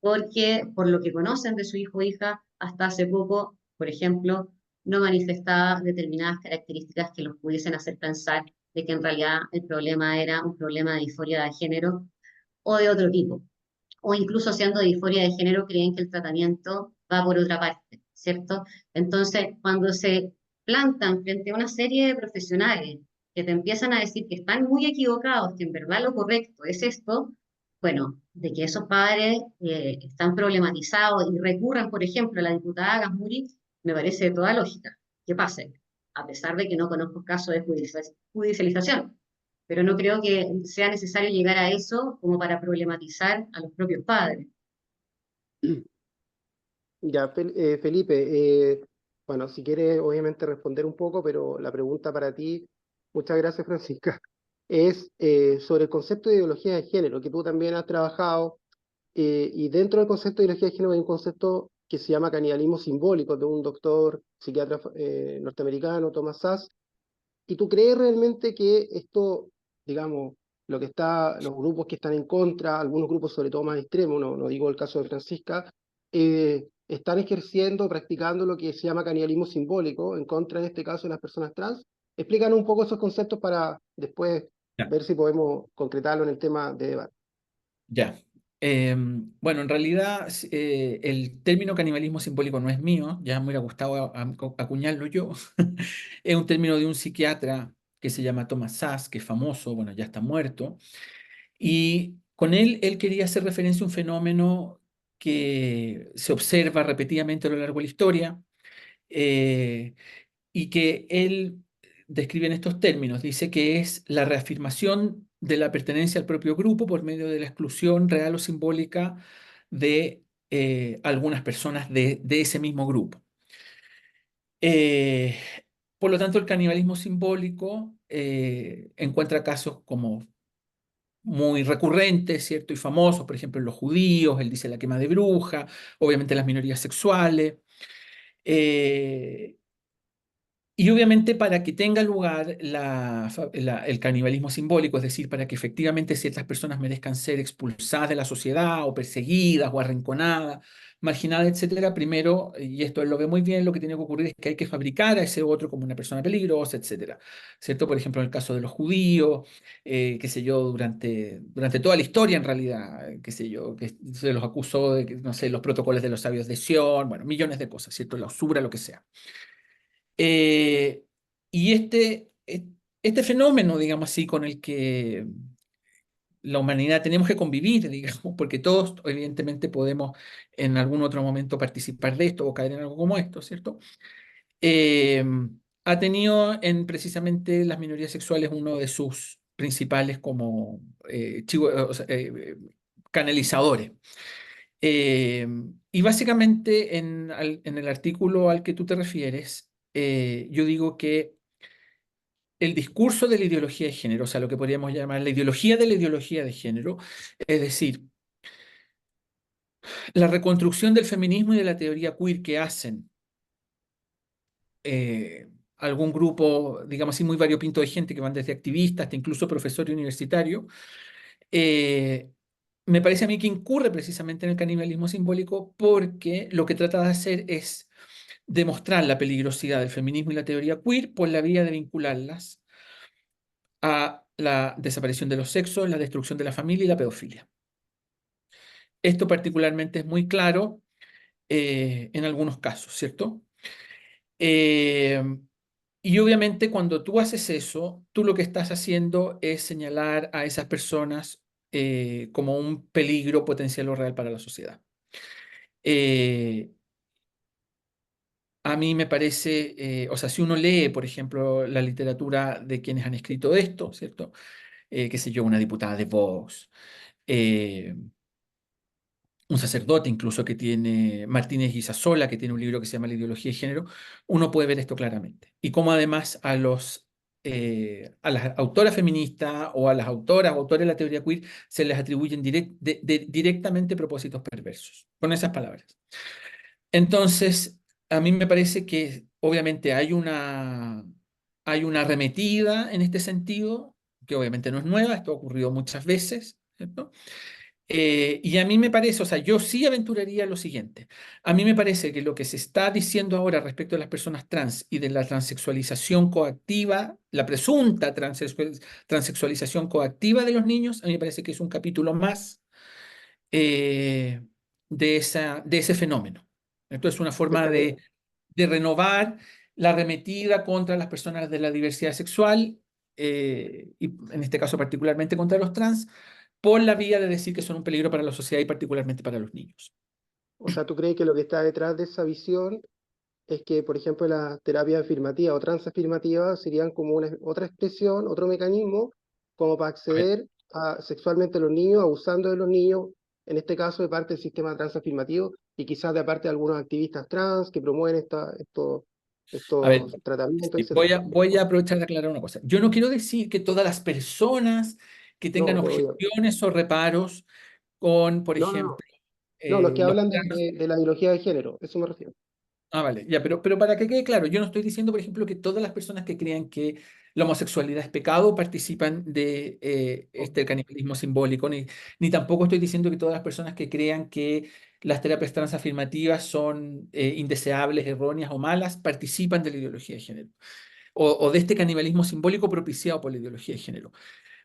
[SPEAKER 2] porque por lo que conocen de su hijo o hija, hasta hace poco, por ejemplo, no manifestaba determinadas características que los pudiesen hacer pensar de que en realidad el problema era un problema de disforia de género o de otro tipo. O incluso siendo de disforia de género, creen que el tratamiento va por otra parte, ¿cierto? Entonces, cuando se plantan frente a una serie de profesionales que te empiezan a decir que están muy equivocados, que en verdad lo correcto es esto, bueno, de que esos padres están problematizados y recurran, por ejemplo, a la diputada Gasmuri, me parece de toda lógica que pase, a pesar de que no conozco casos de judicialización, pero no creo que sea necesario llegar a eso como para problematizar a los propios padres.
[SPEAKER 1] Ya, Felipe, bueno, si quieres obviamente responder un poco, pero la pregunta para ti, muchas gracias Francisca, es sobre el concepto de ideología de género, que tú también has trabajado, y dentro del concepto de ideología de género hay un concepto que se llama Canibalismo Simbólico, de un doctor psiquiatra norteamericano, Thomas Szasz. ¿Y tú crees realmente que esto, digamos, los grupos que están en contra, algunos grupos sobre todo más extremos, no digo el caso de Francisca, están ejerciendo, practicando lo que se llama canibalismo simbólico en contra, en este caso, de las personas trans? Explícanos un poco esos conceptos para después
[SPEAKER 3] Ya.
[SPEAKER 1] ver si podemos concretarlo en el tema de debate.
[SPEAKER 3] Ya. Bueno, en realidad el término canibalismo simbólico no es mío, ya me hubiera gustado acuñarlo yo. Es un término de un psiquiatra que se llama Thomas Szasz, que es famoso, bueno, ya está muerto, y con él quería hacer referencia a un fenómeno que se observa repetidamente a lo largo de la historia, eh, y que él describe en estos términos. Dice que es la reafirmación de la pertenencia al propio grupo por medio de la exclusión real o simbólica de algunas personas de ese mismo grupo. Eh, por lo tanto, el canibalismo simbólico encuentra casos como muy recurrentes, ¿cierto? Y famosos, por ejemplo, en los judíos, él dice la quema de bruja, obviamente las minorías sexuales. eh, Y obviamente para que tenga lugar el canibalismo simbólico, es decir, para que efectivamente ciertas personas merezcan ser expulsadas de la sociedad o perseguidas o arrinconadas, marginadas, etcétera, primero, y esto él lo ve muy bien, lo que tiene que ocurrir es que hay que fabricar a ese otro como una persona peligrosa, etcétera. ¿Cierto? Por ejemplo, en el caso de los judíos, qué sé yo, durante toda la historia en realidad, qué sé yo, que se los acusó de, no sé, los protocolos de los sabios de Sion, bueno, millones de cosas, ¿cierto? La usura, lo que sea. Eh, y este fenómeno, digamos así, con el que la humanidad tenemos que convivir, digamos, porque todos evidentemente podemos en algún otro momento participar de esto o caer en algo como esto, ¿cierto? Eh, ha tenido en precisamente las minorías sexuales uno de sus principales como o sea, canalizadores. Eh, y básicamente en el artículo al que tú te refieres, yo digo que el discurso de la ideología de género, o sea, lo que podríamos llamar la ideología de género, es decir, la reconstrucción del feminismo y de la teoría queer que hacen eh, algún grupo, digamos así, muy variopinto de gente que van desde activistas hasta incluso profesores universitarios, eh, me parece a mí que incurre precisamente en el canibalismo simbólico porque lo que trata de hacer es demostrar la peligrosidad del feminismo y la teoría queer por la vía de vincularlas a la desaparición de los sexos, la destrucción de la familia y la pedofilia. Esto particularmente es muy claro en algunos casos, ¿cierto? Eh, y obviamente cuando tú haces eso, tú lo que estás haciendo es señalar a esas personas como un peligro potencial o real para la sociedad. Eh, a mí me parece, o sea, si uno lee, por ejemplo, la literatura de quienes han escrito esto, ¿cierto? Qué sé yo, una diputada de Vox, eh, un sacerdote incluso que tiene, Martínez Guisasola, que tiene un libro que se llama La ideología de género, uno puede ver esto claramente. Y cómo además a las autoras feministas o a las autoras o autores de la teoría queer se les atribuyen directamente propósitos perversos, con esas palabras. Entonces, a mí me parece que obviamente hay una arremetida en este sentido, que obviamente no es nueva, esto ha ocurrido muchas veces, ¿cierto? Y a mí me parece, o sea, yo sí aventuraría lo siguiente. A mí me parece que lo que se está diciendo ahora respecto a las personas trans y de la transexualización coactiva, la presunta transexualización coactiva de los niños, a mí me parece que es un capítulo más eh, de ese fenómeno. Esto es una forma de renovar la arremetida contra las personas de la diversidad sexual, y en este caso particularmente contra los trans, por la vía de decir que son un peligro para la sociedad y particularmente para los niños.
[SPEAKER 1] O sea, ¿tú crees que lo que está detrás de esa visión es que, por ejemplo, la terapia afirmativa o transafirmativa serían como otra expresión, otro mecanismo, como para
[SPEAKER 3] A ver,
[SPEAKER 1] acceder sexualmente a los niños, abusando de los niños, en este caso de parte del sistema transafirmativo, y quizás de parte de algunos activistas trans que promueven
[SPEAKER 3] a ver,
[SPEAKER 1] estos tratamientos,
[SPEAKER 3] sí,
[SPEAKER 1] etcétera?
[SPEAKER 3] voy a aprovechar de aclarar una cosa. Yo no quiero decir que todas las personas que
[SPEAKER 1] No,
[SPEAKER 3] tengan
[SPEAKER 1] obvio.
[SPEAKER 3] objeciones o reparos con, por
[SPEAKER 1] No, no,
[SPEAKER 3] ejemplo,
[SPEAKER 1] no. No, los que
[SPEAKER 3] los
[SPEAKER 1] hablan
[SPEAKER 3] trans.
[SPEAKER 1] de la ideología de género, eso me refiero.
[SPEAKER 3] Ah, vale, ya, pero para que quede claro, yo no estoy diciendo, por ejemplo, que todas las personas que crean que la homosexualidad es pecado participan de
[SPEAKER 1] Oh,
[SPEAKER 3] este canibalismo simbólico, ni tampoco estoy diciendo que todas las personas que crean que las terapias transafirmativas son indeseables, erróneas o malas participan de la ideología de género o de este canibalismo simbólico propiciado por la ideología de género.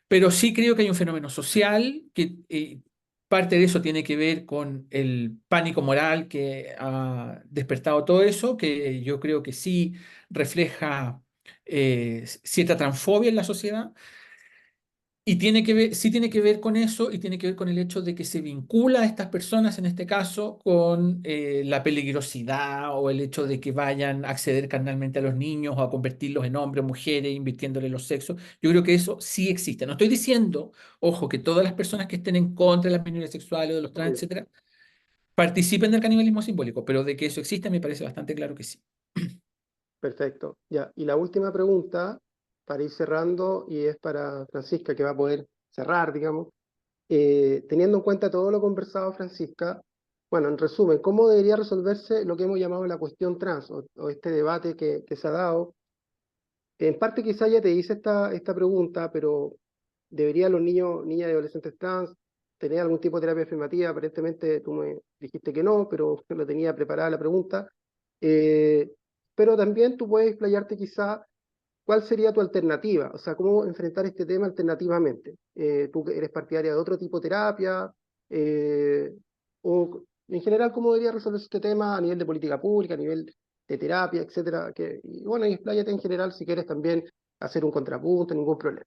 [SPEAKER 3] Pero sí creo que hay un fenómeno social que parte de eso tiene que ver con el pánico moral que ha despertado todo eso, que yo creo que sí refleja cierta transfobia en la sociedad. Y tiene que ver, sí tiene que ver con eso y tiene que ver con el hecho de que se vincula a estas personas, en este caso, con la peligrosidad o el hecho de que vayan a acceder carnalmente a los niños o a convertirlos en hombres o mujeres, invirtiéndole los sexos. Yo creo que eso sí existe. No estoy diciendo, ojo, que todas las personas que estén en contra de las minorías sexuales o de los trans,
[SPEAKER 1] obvio.
[SPEAKER 3] etcétera, participen del canibalismo simbólico, pero de que eso existe me parece bastante claro que sí.
[SPEAKER 1] Perfecto. Ya. Y la última pregunta, para ir cerrando, y es para Francisca, que va a poder cerrar, digamos. Teniendo en cuenta todo lo conversado, Francisca, bueno, en resumen, ¿cómo debería resolverse lo que hemos llamado la cuestión trans o este debate que se ha dado? En parte quizá ya te hice esta pregunta, pero ¿deberían los niños, niñas y adolescentes trans tener algún tipo de terapia afirmativa? Aparentemente tú me dijiste que no, pero lo tenía preparada la pregunta. Eh, pero también tú puedes explayarte quizá cuál sería tu alternativa, o sea, cómo enfrentar este tema alternativamente. ¿Tú eres partidaria de otro tipo de terapia? Eh, o en general, ¿cómo debería resolverse este tema a nivel de política pública, a nivel de terapia, etcétera? Y bueno, y expláyate en general si quieres también hacer un contrapunto, ningún problema.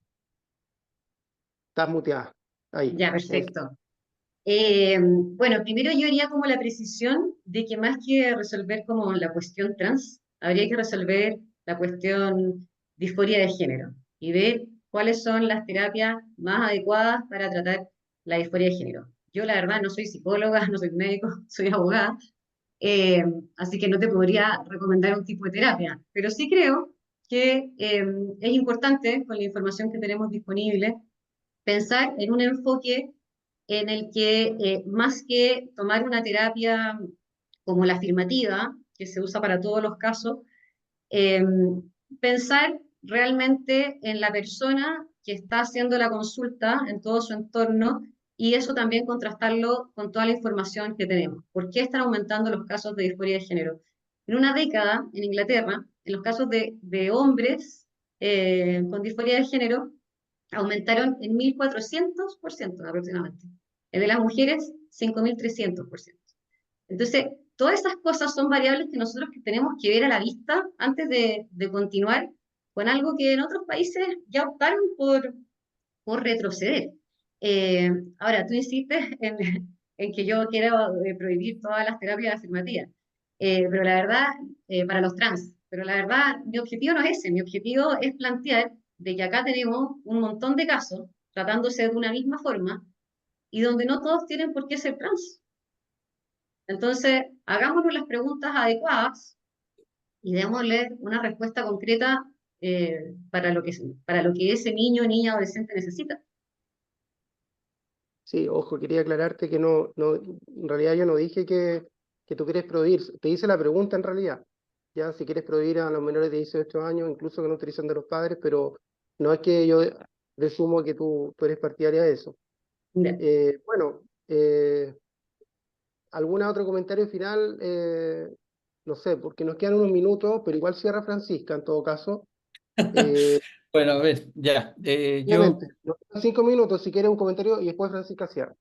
[SPEAKER 1] Estás muteada. Ahí.
[SPEAKER 2] Ya,
[SPEAKER 1] Eso.
[SPEAKER 2] perfecto. Bueno, primero yo haría como la precisión de que más que resolver como la cuestión trans, habría que resolver la cuestión disforia de género y ver cuáles son las terapias más adecuadas para tratar la disforia de género. Yo la verdad no soy psicóloga, no soy médico, soy abogada, eh, así que no te podría recomendar un tipo de terapia, pero sí creo que es importante con la información que tenemos disponible pensar en un enfoque en el que más que tomar una terapia como la afirmativa, que se usa para todos los casos, eh, pensar realmente en la persona que está haciendo la consulta, en todo su entorno, y eso también contrastarlo con toda la información que tenemos. ¿Por qué están aumentando los casos de disforia de género? En una década, en Inglaterra, en los casos de hombres con disforia de género, aumentaron en 1.400% aproximadamente. El de las mujeres, 5.300%. Entonces, todas esas cosas son variables que nosotros que tenemos que ver a la vista antes de continuar con algo que en otros países ya optaron por retroceder. Ahora, tú insistes en que yo quiero prohibir todas las terapias afirmativas, pero la verdad, para los trans, pero la verdad, mi objetivo no es ese, mi objetivo es plantear de que acá tenemos un montón de casos tratándose de una misma forma y donde no todos tienen por qué ser trans. Entonces, hagámonos las preguntas adecuadas y démosle una respuesta concreta para lo que ese niño, niña, adolescente necesita.
[SPEAKER 1] Sí, ojo, quería aclararte que en realidad yo no dije que tú quieres prohibir, te hice la pregunta en realidad, ya si quieres prohibir a los menores de 18 años, incluso que no utilizan de los padres, pero no es que yo resumo que tú eres partidaria de eso. Bueno, ¿algún otro comentario final? No sé, porque nos quedan unos minutos, pero igual cierra Francisca en todo caso. Eh,
[SPEAKER 3] Bueno, a ver, ya. Yo
[SPEAKER 1] Obviamente, nos quedan 5 minutos si quieres un comentario y después Francisca cierra.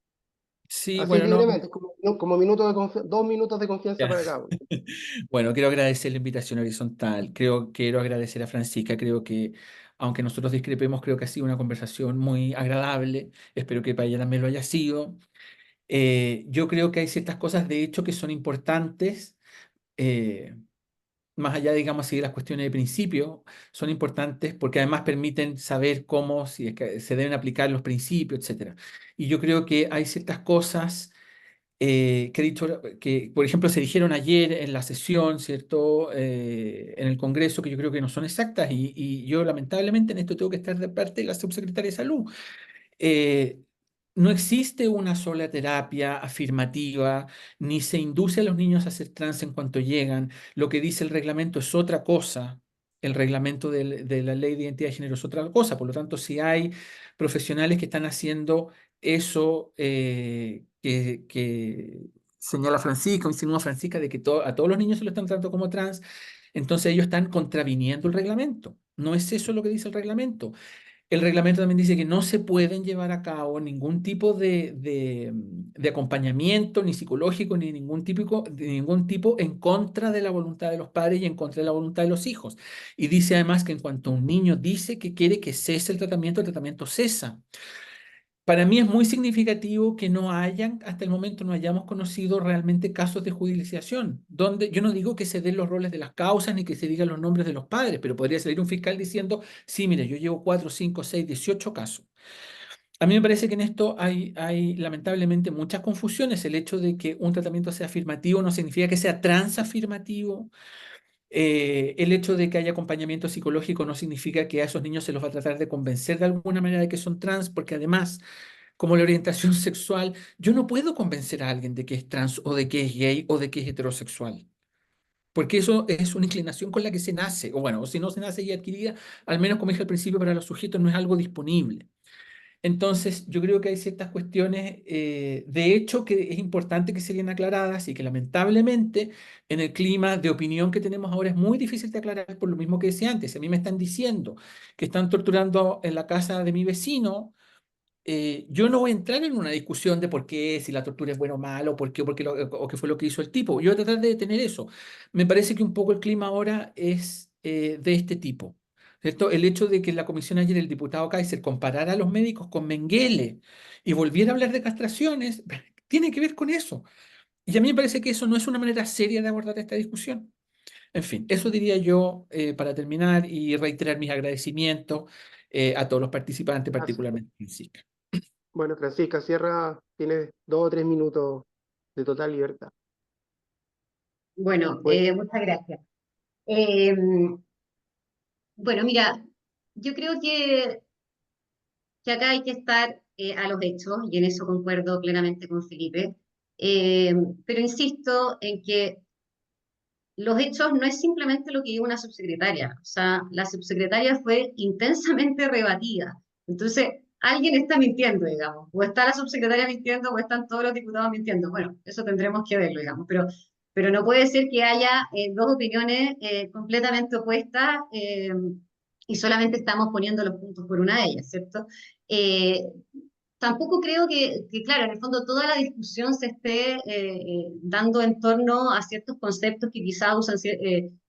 [SPEAKER 3] sí,
[SPEAKER 1] Así
[SPEAKER 3] bueno, no.
[SPEAKER 1] libremente, como, no, como 2 minutos de confianza
[SPEAKER 3] Ya.
[SPEAKER 1] para cada uno.
[SPEAKER 3] Bueno, quiero agradecer la invitación horizontal. Quiero agradecer a Francisca. Creo que, aunque nosotros discrepemos, creo que ha sido una conversación muy agradable. Espero que para ella también lo haya sido. Yo creo que hay ciertas cosas, de hecho, que son importantes, más allá, digamos así, de las cuestiones de principio, son importantes porque además permiten saber cómo, si es que se deben aplicar los principios, etcétera. Y yo creo que hay ciertas cosas que he dicho, que por ejemplo se dijeron ayer en la sesión, ¿cierto? En el Congreso, que yo creo que no son exactas y yo lamentablemente en esto tengo que estar de parte de la subsecretaria de Salud. Eh, no existe una sola terapia afirmativa, ni se induce a los niños a ser trans en cuanto llegan. Lo que dice el reglamento es otra cosa. El reglamento de la ley de identidad de género es otra cosa. Por lo tanto, si hay profesionales que están haciendo eso que señala Francisca, o insinúa Francisca, de que a todos los niños se lo están tratando como trans, entonces ellos están contraviniendo el reglamento. No es eso lo que dice el reglamento. El reglamento también dice que no se pueden llevar a cabo ningún tipo de acompañamiento, ni psicológico, ni de ningún tipo en contra de la voluntad de los padres y en contra de la voluntad de los hijos. Y dice además que en cuanto un niño dice que quiere que cese el tratamiento cesa. Para mí es muy significativo que hasta el momento no hayamos conocido realmente casos de judicialización, donde yo no digo que se den los roles de las causas ni que se digan los nombres de los padres, pero podría salir un fiscal diciendo, sí, mire, yo llevo 4, 5, 6, 18 casos. A mí me parece que en esto hay lamentablemente muchas confusiones. El hecho de que un tratamiento sea afirmativo no significa que sea transafirmativo. El hecho de que haya acompañamiento psicológico no significa que a esos niños se los va a tratar de convencer de alguna manera de que son trans, porque además como la orientación sexual, yo no puedo convencer a alguien de que es trans o de que es gay o de que es heterosexual, porque eso es una inclinación con la que se nace, o bueno, o si no se nace ya adquirida, al menos como dije al principio, para los sujetos no es algo disponible. Entonces, yo creo que hay ciertas cuestiones, de hecho, que es importante que se sean aclaradas y que lamentablemente en el clima de opinión que tenemos ahora es muy difícil de aclarar por lo mismo que decía antes. A mí me están diciendo que están torturando en la casa de mi vecino. Yo no voy a entrar en una discusión de por qué, si la tortura es buena o mala, o por qué, o qué fue lo que hizo el tipo. Yo voy a tratar de detener eso. Me parece que un poco el clima ahora es de este tipo. ¿Cierto? El hecho de que en la comisión ayer el diputado Kaiser comparara a los médicos con Mengele y volviera a hablar de castraciones, tiene que ver con eso. Y a mí me parece que eso no es una manera seria de abordar esta discusión. En fin, eso diría yo para terminar y reiterar mis agradecimientos a todos los participantes,
[SPEAKER 1] Gracias.
[SPEAKER 3] particularmente a Francisca.
[SPEAKER 1] Bueno, Francisca, cierra, tienes 2 o 3 minutos de total libertad.
[SPEAKER 2] Bueno,
[SPEAKER 1] Pues,
[SPEAKER 2] muchas gracias. Eh, bueno, mira, yo creo que acá hay que estar a los hechos, y en eso concuerdo plenamente con Felipe. Eh, pero insisto en que los hechos no es simplemente lo que dijo una subsecretaria, o sea, la subsecretaria fue intensamente rebatida. Entonces, alguien está mintiendo, digamos, o está la subsecretaria mintiendo, o están todos los diputados mintiendo. Bueno, eso tendremos que verlo, digamos, pero no puede ser que haya dos opiniones completamente opuestas y solamente estamos poniendo los puntos por una de ellas, ¿cierto? Eh, Tampoco creo claro, en el fondo toda la discusión se esté dando en torno a ciertos conceptos que quizás usan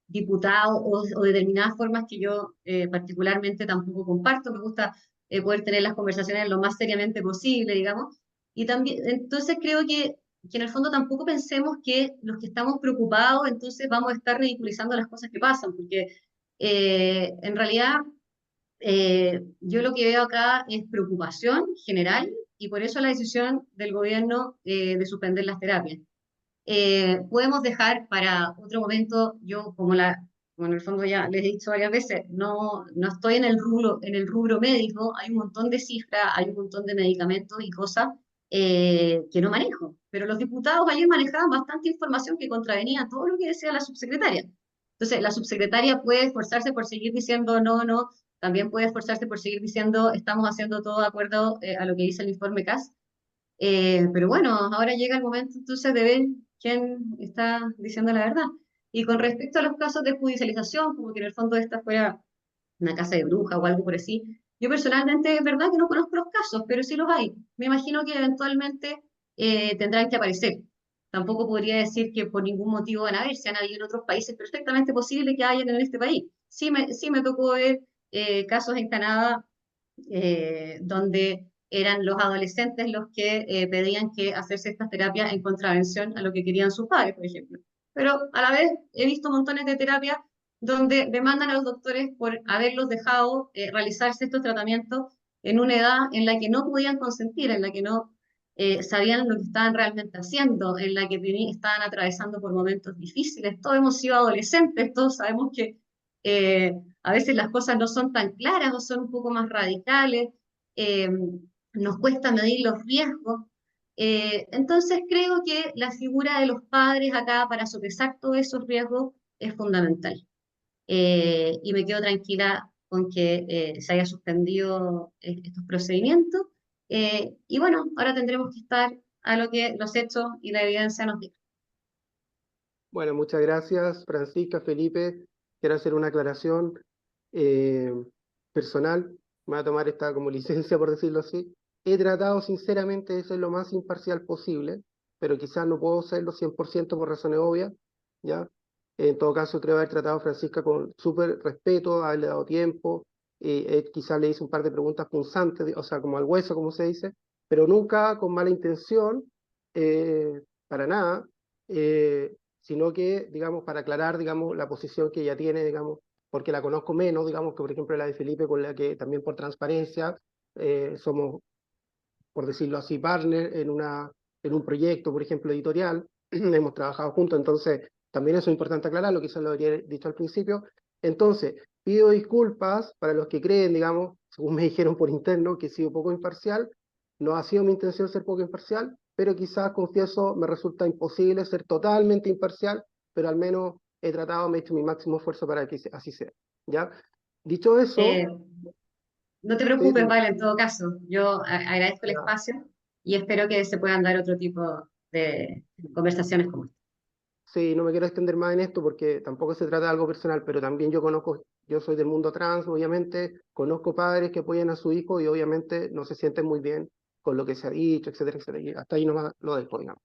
[SPEAKER 2] diputados o determinadas formas que yo particularmente tampoco comparto. Me gusta poder tener las conversaciones lo más seriamente posible, digamos. Y también, entonces creo que en el fondo tampoco pensemos que los que estamos preocupados, entonces vamos a estar ridiculizando las cosas que pasan, porque en realidad yo lo que veo acá es preocupación general y por eso la decisión del gobierno de suspender las terapias. Podemos dejar para otro momento, yo como en el fondo ya les he dicho varias veces, no estoy en el rubro médico, hay un montón de cifras, hay un montón de medicamentos y cosas que no manejo, pero los diputados ayer manejaban bastante información que contravenía todo lo que decía la subsecretaria. Entonces, la subsecretaria puede esforzarse por seguir diciendo no, no, también puede esforzarse por seguir diciendo estamos haciendo todo de acuerdo a lo que dice el informe CAS, pero bueno, ahora llega el momento entonces de ver quién está diciendo la verdad. Y con respecto a los casos de judicialización, como que en el fondo esta fuera una casa de bruja o algo por así, yo personalmente es verdad que no conozco los casos, pero sí los hay. Me imagino que eventualmente tendrán que aparecer. Tampoco podría decir que por ningún motivo van a haber, si han habido en otros países, perfectamente posible que hayan en este país. Sí me tocó ver casos en Canadá donde eran los adolescentes los que pedían que hacerse estas terapias en contravención a lo que querían sus padres, por ejemplo. Pero a la vez he visto montones de terapias donde demandan a los doctores por haberlos dejado realizarse estos tratamientos en una edad en la que no podían consentir, en la que no sabían lo que estaban realmente haciendo, en la que estaban atravesando por momentos difíciles. Todos hemos sido adolescentes, todos sabemos que a veces las cosas no son tan claras o son un poco más radicales. Eh, nos cuesta medir los riesgos. Entonces creo que la figura de los padres acá para sopesar todos esos riesgos es fundamental. Y me quedo tranquila con que se haya suspendido estos procedimientos. Y bueno, ahora tendremos que estar a lo que los hechos y la evidencia nos digan.
[SPEAKER 1] Bueno, muchas gracias, Francisca, Felipe. Quiero hacer una aclaración eh, personal. Me voy a tomar esta como licencia, por decirlo así. He tratado sinceramente de ser lo más imparcial posible, pero quizás no puedo serlo 100% por razones obvias, ¿ya? En todo caso, creo haber tratado a Francisca con súper respeto, haberle dado tiempo, quizás le hice un par de preguntas punzantes, o sea, como al hueso, como se dice, pero nunca con mala intención, para nada. Eh, Sino que, digamos, para aclarar, digamos, la posición que ella tiene, digamos, porque la conozco menos, digamos, que por ejemplo la de Felipe, con la que también por transparencia somos, por decirlo así, partner en un proyecto, por ejemplo, editorial, hemos trabajado juntos, entonces también eso es importante aclararlo, quizás lo habría dicho al principio. Entonces, pido disculpas para los que creen, digamos, según me dijeron por interno, que he sido poco imparcial. No ha sido mi intención ser poco imparcial, pero quizás, confieso, me resulta imposible ser totalmente imparcial, pero al menos he tratado, me he hecho mi máximo esfuerzo para que así sea, ¿ya? Dicho eso,
[SPEAKER 2] Eh, no te
[SPEAKER 1] sí,
[SPEAKER 2] preocupes, vale, en todo caso, yo agradezco el
[SPEAKER 1] ya.
[SPEAKER 2] espacio y espero que se puedan dar otro tipo de conversaciones como esta.
[SPEAKER 1] Sí, no me quiero extender más en esto porque tampoco se trata de algo personal, pero también yo conozco, yo soy del mundo trans, obviamente, conozco padres que apoyan a su hijo y obviamente no se sienten muy bien con lo que se ha dicho, etcétera, etcétera. Y hasta ahí nomás lo dejo, digamos.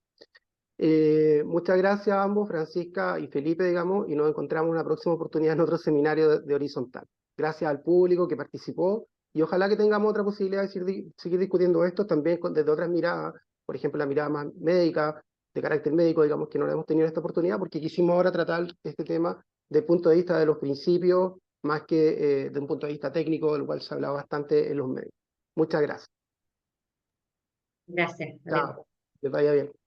[SPEAKER 1] Muchas gracias a ambos, Francisca y Felipe, digamos, y nos encontramos en una próxima oportunidad en otro seminario de Horizontal. Gracias al público que participó y ojalá que tengamos otra posibilidad de seguir discutiendo esto también desde otras miradas, por ejemplo, la mirada más médica, de carácter médico, digamos, que no la hemos tenido en esta oportunidad, porque quisimos ahora tratar este tema desde el punto de vista de los principios, más que de un punto de vista técnico, del cual se ha hablado bastante en los medios. Muchas gracias.
[SPEAKER 2] Gracias. Adiós.
[SPEAKER 1] Chao. Que vaya bien.